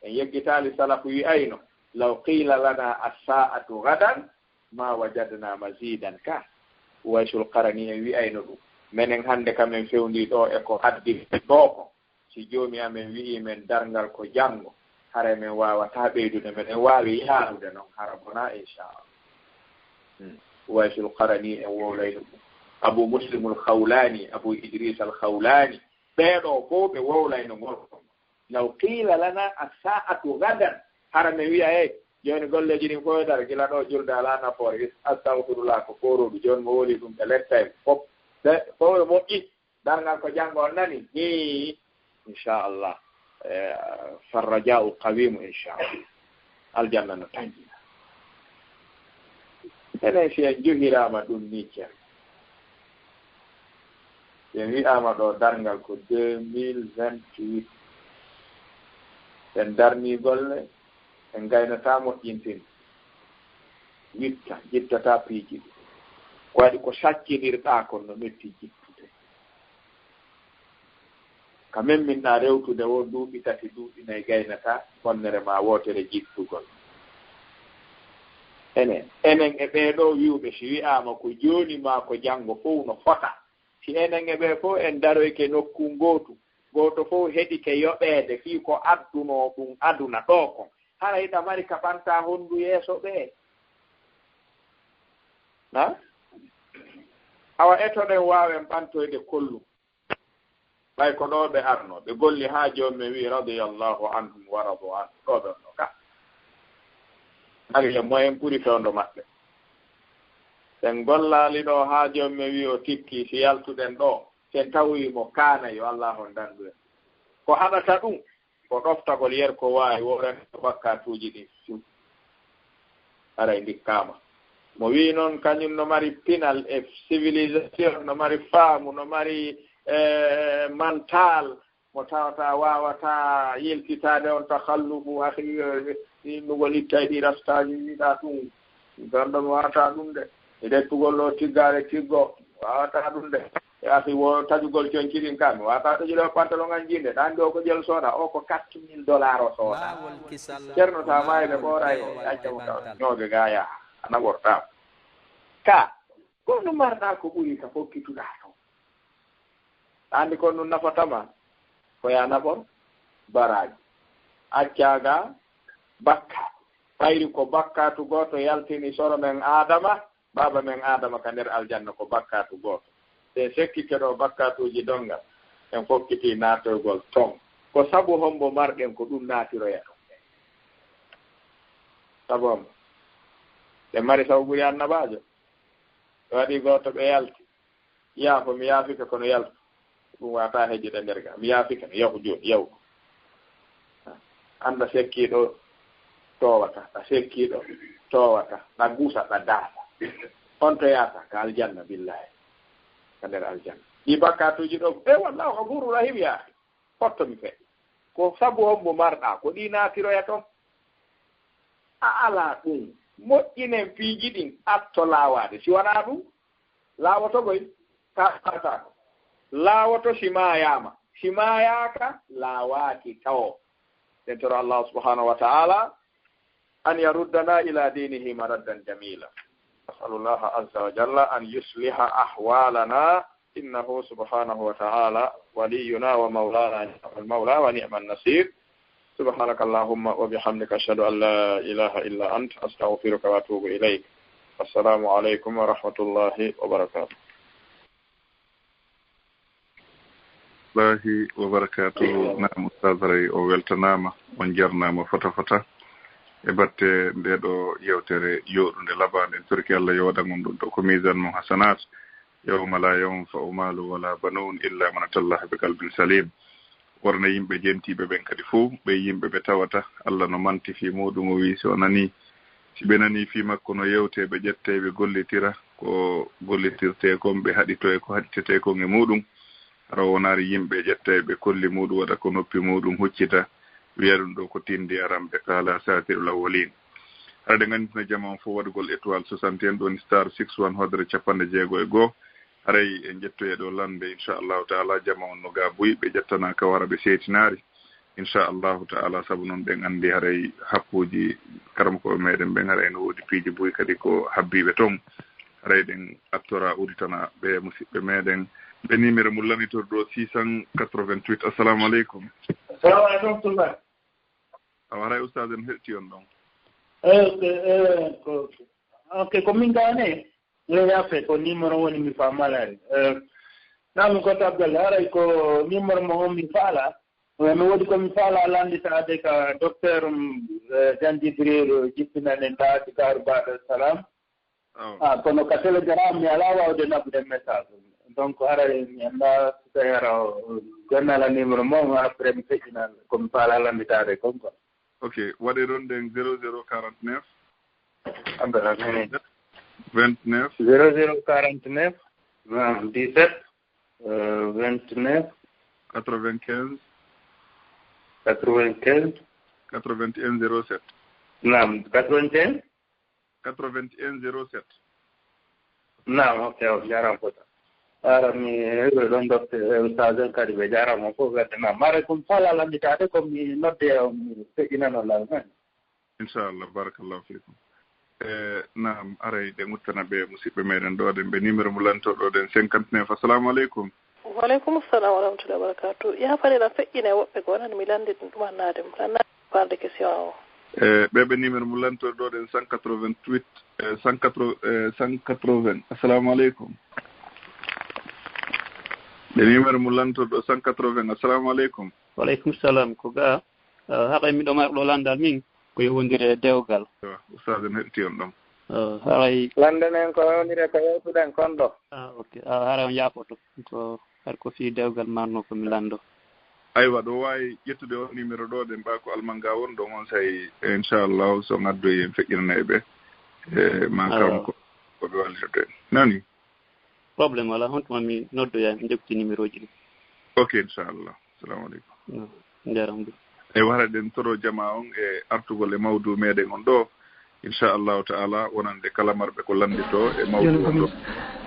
en yeggitaali salafu wi ayno law qila lana as-sa'atu gadan ma wajadna mazidan ka waysul qarani en wi ayno ɗum menen hande kamen fewndi ɗo e ko addi ɗo ko si joomi amen wi'i men darngal ko janngo hara men wawata ɓeydude men en waawi yaarude noon hara bona inchallah waysul qarani en wowlayno ɗum abu muslim al-khawlani abu idris al-khawlani ɓeeɗo fof ɓe wowlayno ngol law qila lana as-sa'atu gadan hara men wiya hey joni golleji ɗin fof dar gila ɗo julde ala nafoore astahfirullah ko koroɗu joni mo woli ɗum ɓe lettay fof fof moƴƴi darngal ko janngo on nani ni inchallah farraja'u qawimu inchallah aljanna no tanjina enen si en johirama ɗum ni ceer yen wi'ama ɗo darngal ko 2028 en darni golle en gaynata moƴƴintin witta jittata piiji ɗi ko waɗi ko saccinirɗa kon no metti jittude ka memminɗa rewtude wo duuɓi tati duuɓi nayi gaynata fonnere ma wotere jittugol enen e ɓeeɗo wiwɓe si wi'ama ko joni ma ko janngo fof no fota si enen e ɓe fof en daroyke nokku goto fof heɗike yoɓeede fii ko adduno ɗum aduna ɗo kon hara yiɗa mari ka ɓanta honndu yeeso ɓee na awa etoɗen waawen ɓantoyde kollum ɓay ko ɗo ɓe arno ɓe golli haa joomum wi radiyallahu anhum wa radu an ɗo ɓe no ka ari e moyen ɓuri fewndo maɓɓe sen gollaali ɗo haa joomum wi o tikki si yaltuɗen ɗo sen tawimo kaana yo Allah on danduɗen ko haɗata ɗum ko ɗoftagol yer ko waawi woren bakkatuuji ɗi su aray ndikkama mo wi noon kañum no mari pinal e civilisation no mari faamu no mari mental mo tawata wawata yeltitade on takhallufu akhiri ɗumgol ittay ɗi rastaji wiɗa ɗum gandon wata ɗum de ide tugollo tiggare tiggo wawata ɗum de yaasi wo tajugol con ciɗin kam wata tajuɗo pantalon an jinde ɗan ɗo ko jel sooda o ko $4,000 o sooda ceerno ta mayɓe ɓooray o accamo kaw ñooge ga yaha a naɓortama ka ko ɗum marɗa ko ɓuri ka fokkituɗa to andi kon ɗum nafatama ko ya naɓor baraji accaga bakka ɓayri ko bakkatu goto yaltini soro men adama baba men adama ka nder aljanna ko bakkatu goto te sekkikeɗo bakkatuji dongal en fokkiti naatoygol ton ko sabu hombo marɗen ko ɗum naatiroya ton sabu hombo ɓe mari sabu ɓuri annabajo ɓe waɗi goto ɓe yalti yaafo mi yaafika kono yaltu ɗum wata hejjude nder ga mi yaafika mi yahu joni yahu anda sekkiɗo towata a sekkiɗo towata ɗa guusa ɗa daata on to yaata ka aljanna billahi ka nder aljanna ɗi bakkatuji ɗo wallahu ghafurur rahim yaaki potto mi fe ko sabu hombo marɗa ko ɗi naatiroya toon a ala ɗum moƴƴinen piiji ɗin atto laawade si wona ɗum laawotogoy kaatako laawoto simayama simayaka laawaki tawo nden toro allah subhanahu wa ta'ala an yaruddana ila dinihi maraddan jamila asalullaha azza wa jalla an yusliha ahwalana innahu subhanahu wa ta'ala waliyuna wa maulana ni'mal maula wa ni'man nasir subhanaka allahumma wa bihamdika ashhadu an la ilaha illa ant astaghfiruka wa atubu ilayk assalamu alaykum wa rahmatullahi wa barakatuh الله وبركاته نعم أستاذ ري أو weltanama on jarnama fota fota e batte ndeɗo yewtere yoɗude labande en torki Allah yoda mum ɗum ɗo ko misan mum hasanat yawma la yanfa'u malu wala banun illa man atallaha bi qalbin salim worna yimɓe jentiɓe ɓen kadi fuu ɓe yimɓe ɓe tawata Allah no manti fi muɗum o wi so nani si ɓe nani fi makko no yewte ɓe ƴette ɓe gollitira ko gollitirte kon ɓe haɗito e ko haɗitete kon e muɗum ara wonari yimɓe ƴette ɓe kolli muɗum waɗa ko noppi muɗum huccita wiya ɗum ɗo ko tindi aramɓe kala satirul awwalin haɗa ganditina jamam fof waɗugol étoile 61 ɗon star 61 hodre 61 haray en jettoyeɗo lande inchallahu taala jama on no ga buy ɓe ƴettana ka wara ɓe seetinari inchallahu taala saabu noon ɓen andi haray happuji karamkoɓe meɗen ɓen haray no woodi piiji buy kadi ko habbiɓe toon haray ɗen attora uditana ɓe musidɓe meɗen ɓe numéro mum lamitorɗo 688 assalamu aleykum assalamu aleykum tullah awa haray oustad en hetti on ɗon ok ko min gane yafe ko numéro woni mi famalari nami ko tabgal haray ko numéro mo on mi faala mi woodi komi faala landitade ka docteur Jan Djibril jippinanen ɗaati kaaru baɗo salam kono ka télégramme mi ala wawde naɓude message donc haray mi annda so hera gonnala numéro mo après mi feƴƴinan komi faala landitade kon quoi ok waɗe ɗon ɗen 0049 29 0049 17 29 95 95 81 07 naam 81 81 07 naam ok jarama fota ara mi heɓe ɗon docteur ustage kadi ɓe jarama fof weddana mare komi faala landitade komi nodde mi feƴƴinanolal men inchallah barakallahu fikum naam aray ɗe guttana ɓe musidɓe meɗen ɗo ɗen ɓe numéro mo lantoɗo ɗen 59 assalamu aleykum waleykum salam wa rahmatullahi wa barakatuh yafaɗeɗa feƴƴine woɓɓe ko wonani mi landi ɗum ɗumannade annade parde question o ɓeɓe numéro mo lantoɗo ɗen 188 180 assalamu aleykum ɓe numéro mo lantoɗo 180 assalamu aleykum waleykum salam ko ga haɗa miɗo maɓɗo landal min ko yewondire dewgal ustad en heɗti on ɗon haray landenen ko yewndire ko yewtuɗen kon ɗo ok haray on yaafoto ko har ko fi dewgal manno komi lando aywa ɗo wawi ƴettude on numéro ɗo ɗen mba ko almanga won ɗon on say inchallahu so gaddoyi en feƴƴinana ɓe ma kam koɓe wallitote nani probléme wala hontuma mi noddoya mi jogti numéro ji ɗi ok inchallah assalamu aleykum jaram ɗum e wara ɗen toro jama on e artugol e mawdu meɗen on ɗo inchallahu taala wonande kala marɓe ko landito e mawdu o ɗo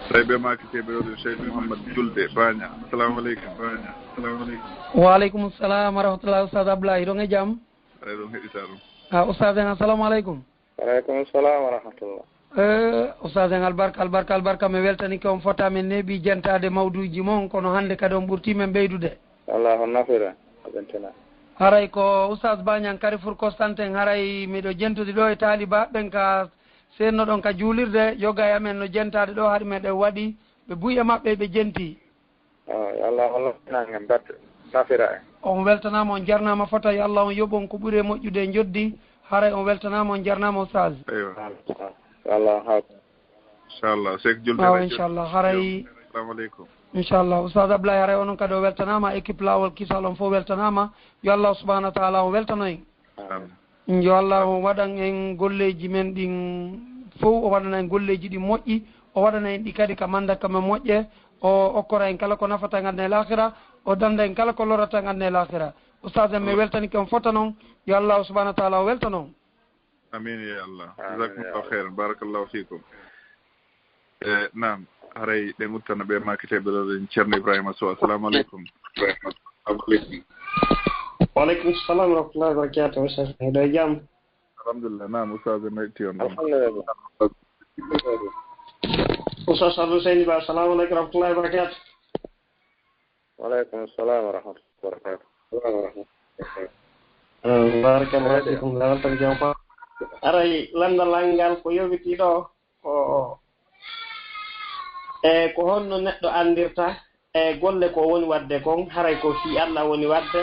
tawi ɓe makiteɓe oɗo Cheikh Mouhamadou Julde Baña. Assalamu aleykum Baña. Assalamu aleykum. Waaleykum salam wa rahmatullahi. Oustaz Abdoulaye ɗon e jaam? eyi ɗon heɗita ɗum. Oustaz en assalamu aleykum. Waaleykum salam wa rahmatullah. Oustaz en albarka mi weltanike on fota min neeɓi jentade mawduji mon kono hannde kadi on ɓurti men ɓeydude. Allahu nafira ɓentina. haray ko Oustaz Bañang Carrefour Constantin haray miɗo jentude ɗo e taaliba ɓen ka senno ɗon ka juulirde yoga e amen no jentade ɗo haɗi meɗen waɗi ɓe buuye maɓɓe ɓe jenti. Allah hollanangam batte nafira en. On weltanama on jarnama fota yo Allah on yoɓon ko ɓuuri e moƴƴude e joddi haray on weltanama on jarnama Oustaz. Allah ha inchallah Cheikh Julde. Inchallah haray. Assalamu aleykum. inchallah Oustaz Abdoulaye haray onon kadi o weltanama équipe lawol kisal on fof weltanama yo Allah subahanahu wa taala on weltano en. yo Allah o waɗan en golleji men ɗin fof o waɗana en golleji ɗi moƴƴi o waɗana en ɗi kadi ka mandaka men moƴƴe o okkora en kala ko nafata gande l'ahira o danda en kala ko lorata gande l'ahira. Oustaz en mi weltanike on fota noon yo Allah subahanahu wa taala o welta noon. amin ya Allah jazakumullahu khairan barakallahu fikum. Naam haray ɗe guttana ɓe makiteɓe ɗo ceerno Ibrahima Sow. Assalamu aleykum. Waaleykum salam wa rahmatullahi wa barakatuh. Oustaz heɗo e jaam? Alhamdulillah. Naam Oustaz en hetti on. Alhamdulillah. Oustaz Abdou Seyni Ba. Assalamu aleykum wa rahmatullahi wa barakatuh. Waaleykum salam wa rahmatullahi wa barakatuh. Barakallahu fikum. Lawal jam pa. Aray langal ko yowiti ɗo ko ko honno neɗɗo andirta e golle ko woni wadde kon haray ko fi Allah woni wadde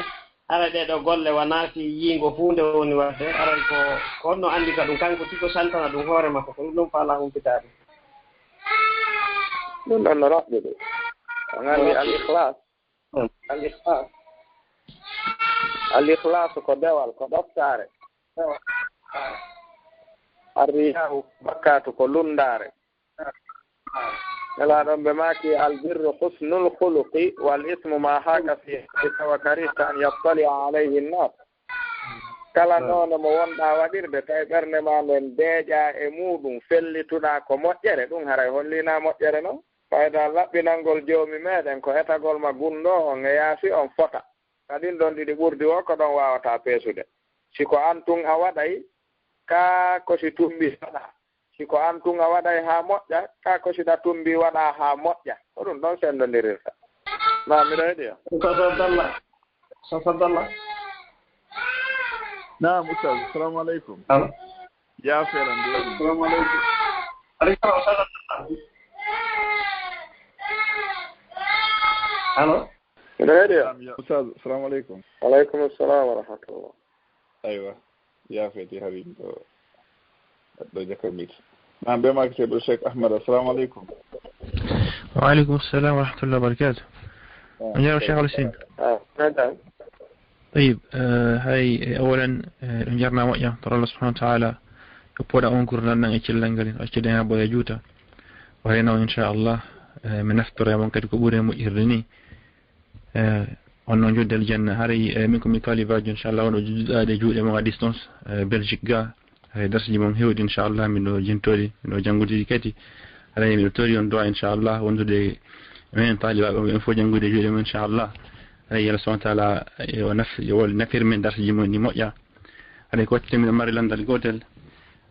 aray ɗeɗo golle wona fi yiingo hunde woni wadde aray ko honno andita ɗum kanko tiko santana ɗum hoore makko ko ɗum faala humpita ɗum ɗon no raɓɓe ɗo on andi al ikhlas ko dewal ko ɗoftare arriyahu bakkatu ko lundare nelaɗon ɓe maki albirru husnul khuluqi wal ismu ma haka fi wa karihta an yattalia alayhi nnas. Kala noone mo wonɗa waɗirde tawi ɓernde ma nden deeƴa e muɗum fellituɗa ko moƴƴere ɗum haray hollina moƴƴere noon fayda laɓɓinalngol joomi meɗen ko hetagol ma gunɗo on e yaasi on fota kadin ɗon ɗiɗi ɓurdi o ko ɗon wawata peesude siko an tun a waɗay ka ko si tumbi waɗa siko an tun a waɗay ha moƴƴa ka ko siɗa tumbi waɗa ha moƴƴa ko ɗum ɗon sendodirirta na miɗo heɗi Safadallah naam Oustaz. Assalamu aleykum. Ya feeran de. Assalamu aleykum. Aleykum salam. Allo. miɗo heɗi Oustaz. Assalamu aleykum. Waaleykum assalam wa rahmatullah. aywa yaafeeti hari ɗo jakamit naam ɓe makiteɓe Cheikh Ahmed. Assalamu aleykum. وعليكم السلام ورحمة الله وبركاته. نجرب شيخ الحسين. طيب هاي أولا نجرنا ويا ترى الله سبحانه وتعالى يقول أنكر لنا إيش لنقل أشتدنا أبو يجوتا وهنا إن شاء الله من نفتر يوم كتكبور مؤرني ونوجد الجنة هاي منكم يطالي باج إن شاء الله ونوجد جود مع ديستانس بلجيكا درس جمهم هود إن شاء الله من جنتوري من جنودي كتي هاي من توري ندعو إن شاء الله ونوجد من طالب أنفو جنودي جود إن شاء الله هاي الله سبحانه وتعالى نفر من درس جمهم مؤيا هاي كوت من ماريلاند الجوتل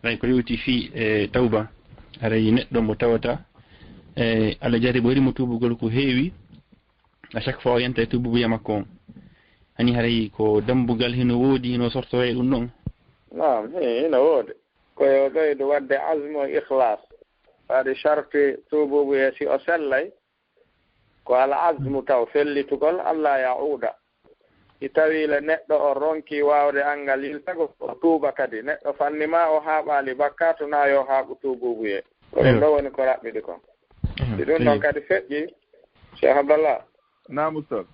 هاي كليوتي في توبة هاي نقدم وتوتا على جاري بوري متوب قولكو هيوي à chaque fois yanta tubu ya makko ani haray ko dambugal hino wodi hino sorto e dum non naam hino wodi ko yo ɓeydu wadde azmu ikhlas waɗi sharti tububu e si o sellay ko ala azmu taw fellitugol Allah yauda i tawile neɗɗo o ronki wawde angal yiltago o tuuba kadi neɗɗo fannima o haɓali bakkatu na yo haaɓu tububu e ko ɗum ɗo woni ko raɓɓiɗi kon si ɗum ɗon kadi feƴƴi Cheikh Abdallah. Naam Oustaz.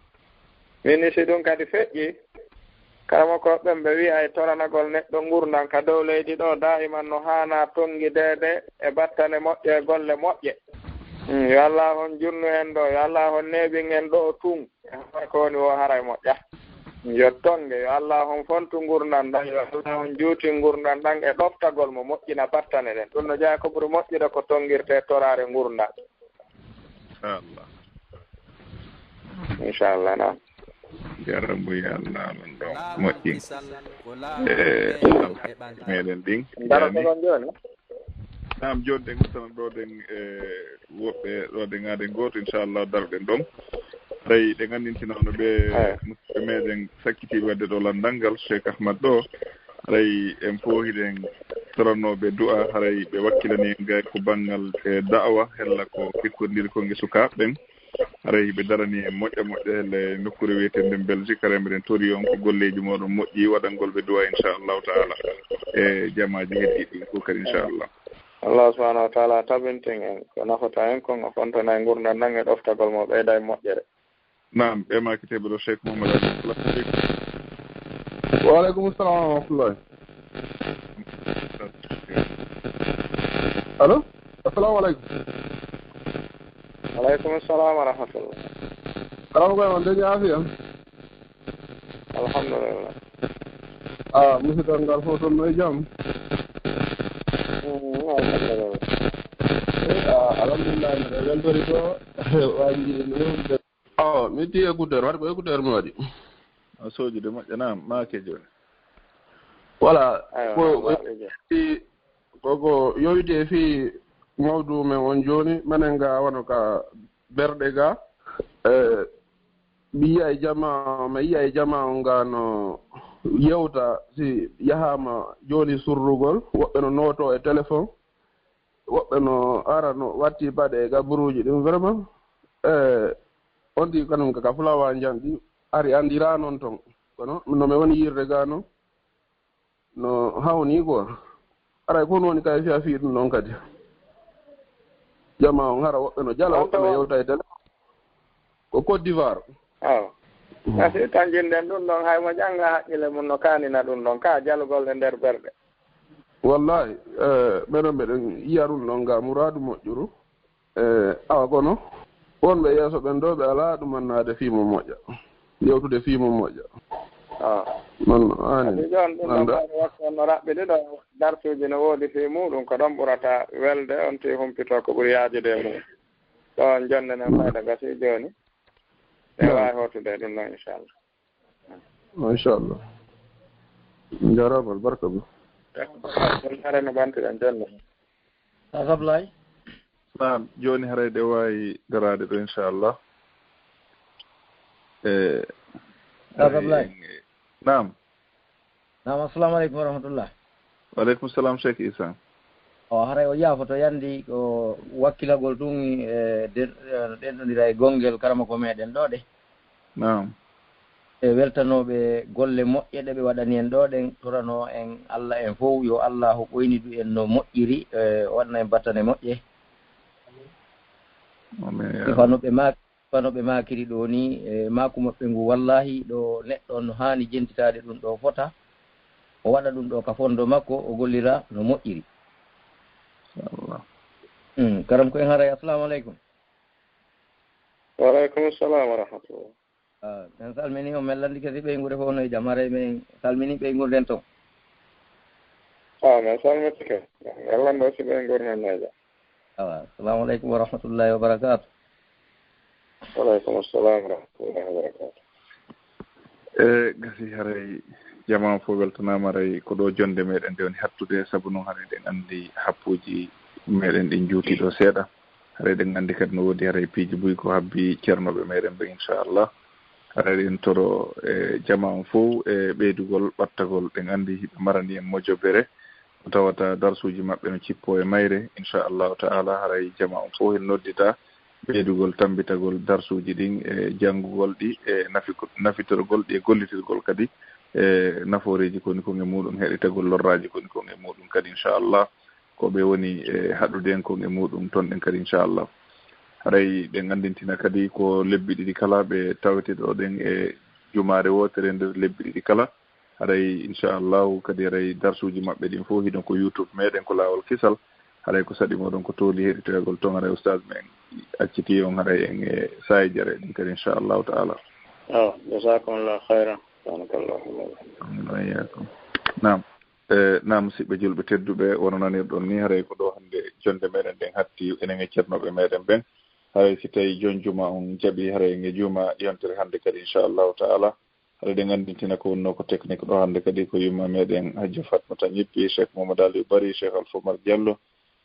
Min si ɗum kadi feƴƴi kala ko ɓe wi'a e toranagol neɗɗo ngurdan ka dow leydi ɗo daiman no hana tongidede e battane moƴƴe e golle moƴƴe yo Allah hon junnu en ɗo yo Allah hon neeɓin en ɗo tun ko woni o haray moƴƴa yottonge yo Allah hon fontu ngurnan dan yo Allah hon juuti ngurnan dan e ɗoftagol mo moƴƴina battane ɗen ɗum no jaa ko ɓuri moƴƴude ko tongirte torare ngurna inchallah noon jarambo ya Allah non ɗon moƴƴi meɗen ɗin daro ɗon joni nam joni ɗen tan ɗo ɗen woɓɓe ɗo ɗe ngaden goto inchallah darɗen ɗon tawi ɗe gandintinono ɓe musidɓe meɗen sakkiti wadde ɗo landalngal Cheikh Ahmad ɗo haray en foohiɗen toranoɓe du'a haray ɓe wakkilani gay ko banggal da'wa hella ko fikkodiri konge sukaɓe ɓen haray ɓe darani en moƴƴa hele nokkure wiyetenden Belgique haray mbiɗen tori on ko golleji moɗon moƴƴi waɗangol ɓe du'a inchallahu taala e jamaji heddiɗi ɗin fof kadi inchallah Allah subhanahu wa ta'ala tabintin en ko nafata en kon o fontana e gurdam nan e ɗoftagol mo ɓeyda e moƴƴere naam ɓe makiteɓe ɗo Cheikh Mouhamed waaleykum salam wa rahmatullahi allo assalamu aleykum aleykum salam wa rahmatullah salamu koye on dañi afiya alhamdulillah musidal ngal fof toon no e jaam alhamdulillah mbiɗa weltori to wajiɗi mi ti écouteur waɗi ko écouteur mi waɗi sojude moƴƴa nam make joni voilà koko yowite fi mawdu men on joni minen ga wono ka berɗe ga mi yiya e jama on ga no yewta si yahama joni surrugol woɓɓe no noto e téléphone woɓɓe no ara no watti baɗe e gaburuji ɗum vraiment on di kanum kaka fulawa janɗi ari andira noon toon kono no mi woni yirde ga noon no hawni quoi aray fof no woni kay fiya fii ɗum noon kadi jama on hara woɓɓe no jala woɓɓe no yewta e téléphone ko Côte d'Ivoire asi tanjinɗen ɗum ɗon haymo jannga haqqille mum no kanina ɗum ɗon ka jalugol e nder ɓerɗe wallahi ɓeɗon mbeɗen yiya ɗum ɗon ga muradu moƴƴuru awa kono wonɓe yeeso ɓen ɗo ɓe ala ɗumannade fiimo moƴƴa yewtude fiimo moƴƴa non ani jon ɗum ɗon waktu no raɓɓiɗi ɗo darsuji no woodi fi muɗum ko ɗon ɓurata welde on ti humpito ko ɓuri yaajude mum ɗon jonde nen fayda gasi joni e wawi hotude ɗum ɗon inchallah jarama barka bo hare no ɓantiɗen jonde Ablay naam joni haray ɗe wawi darade ɗo inchallah Ablay naam assalamu aleykum wa rahmatullah waaleykum salam Cheikh Issa haray o yaafoto yandi ko wakkilagol ɗum e ɗenɗodira e gonguel karama ko meɗen ɗo ɗe naam e weltanoɓe golle moƴƴe ɗe ɓe waɗani en ɗo ɗen torano en Allah en fof yo Allah ho ɓoynidu en no moƴƴiri waɗna en battane moƴƴe fanoɓe makiri ɗo ni maku maɓɓe ngu wallahi ɗo neɗɗo no hani jentitade ɗum ɗo fota o waɗa ɗum ɗo ka fondo makko o gollira no moƴƴiri karam ko en haray assalamu aleykum waaleykum salam wa rahmatullah en salmini o mellandi kadi ɓeygure fof noye jaam haray men salmini ɓeygurden toon min salmitike yallande aussi ɓeygurmen noye jaam assalamu aleykum wa rahmatullahi wa barakatu waaleykum assalam wa rahmatullahi wa barakatu gasi haray jama fof weltanama haray ko ɗo jonde meɗen nde woni hattude saabu noon haray ɗen andi happuji meɗen ɗin juutiɗo seeɗa haray ɗen andi kadi no woodi haray piiji buy ko habbi ceernoɓe meɗen ɓe inchallah haray ɗen toro e jama on fof e ɓeydugol ɓattagol ɗen andi hiɓe marani en mojobere o tawata darsuji maɓɓe no cippo e mayre inchallahu taala haray jama on fof hen noddita ɓeydugol tambitagol darsuji ɗin e janngugol ɗi e nafitorgol ɗi e gollitirgol kadi e nafooreji koni kon e muɗum heɗitagol lorraji koni kon e muɗum kadi inchallah ko ɓe woni e haɗude en kon e muɗum toon ɗen kadi inchallah haray ɗen andintina kadi ko lebbi ɗiɗi kala ɓe tawetiɗo ɗen e jumare wotere nder lebbi ɗiɗi kala haray inchallahu kadi haray darsuji maɓɓe ɗin fof hiɗon ko YouTube meɗen ko Laawol Kisal haray ko saɗi moɗon ko tooli heɗitoyagol toon haray oustad men acciti on haray en e saye jare ɗin kadi inchallahu taala jasakumullahu hayran wayyakum nam nam musidɓe julɓe tedduɓe wono nanirɗon ni haray ko ɗo hannde jonde meɗen ɗen hatti enen e ceernoɓe meɗen ɓen haray si tawi jon juma on jaaɓi haray nge juma yontere hannde kadi inchallahu taala haɗa ɗen anndintina ko wonno ko technique ɗo hannde kadi ko yumma meɗen hajjo fatmata ñippi cheikh mamadou aliou bari cheikh alfoumar diallo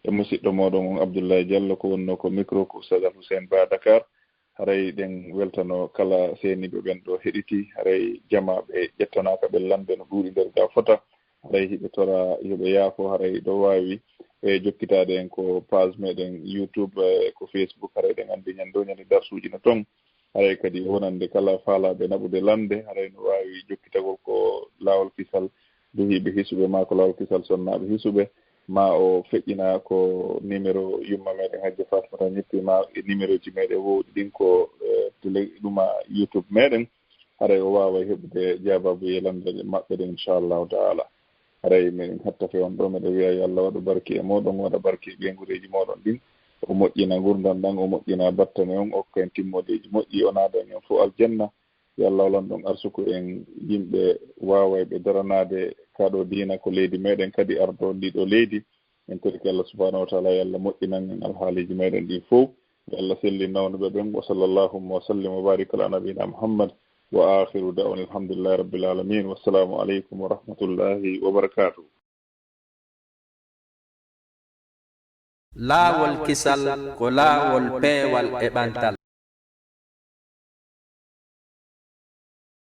e musidɗo moɗon on abdoullahi diallo ko wonno ko micro ko oustad al hussein ba dakar haray ɗen weltano kala seeniɓe ɓen ɗo heɗiti haray jamaɓe ƴettanaka ɓe lande no ɗuuɗi nder ga fota haray hiɓe tora yoɓe yaafo haray ɗo wawi e jokkitade en ko page meɗen youtube ko facebook haray ɗen andi ñande o ñande darsuji no toon haray kadi wonande kala faalaɓe naɓude lande haray no wawi jokkitagol ko laawol kisal duhiɓe hisuɓe ma ko laawol kisal sonnaɓe hisuɓe ma o feƴƴina ko numéro yumma meɗen hajjo fatmata ñippi ma e numéro ji meɗen wowɗi ɗin ko télé ɗuma youtube meɗen haray o wawa heɓude jababuye landede maɓɓe ɗen inchallahu taala haray meɗen hattafe on ɗo meɗen wiya yo Allah waɗu barki e moɗon waɗa barki e ɓengureji moɗon ɗin o moƴƴina gurdam ɗan o moƴƴina battane on okka en timmodeji moƴƴi o naada en fof aljanna yo Allah walan ɗon arsuku en yimɓe wawayɓe daranade kaɗo diina ko leydi meɗen kadi ardo ndiɗo leydi en torki Allah subhanahu wa taala yo Allah moƴƴinan en alhaaliji meɗen ɗi fof yo Allah selli nawnuɓe ɓen wa sallallahu wa sallim wa barik ala nabina muhammad wa akhiru da'wan alhamdulillahi rabbil alamin wassalamu aleykum wa rahmatullahi wa barakatuh. laawol kisal ko laawol peewal e ɓantal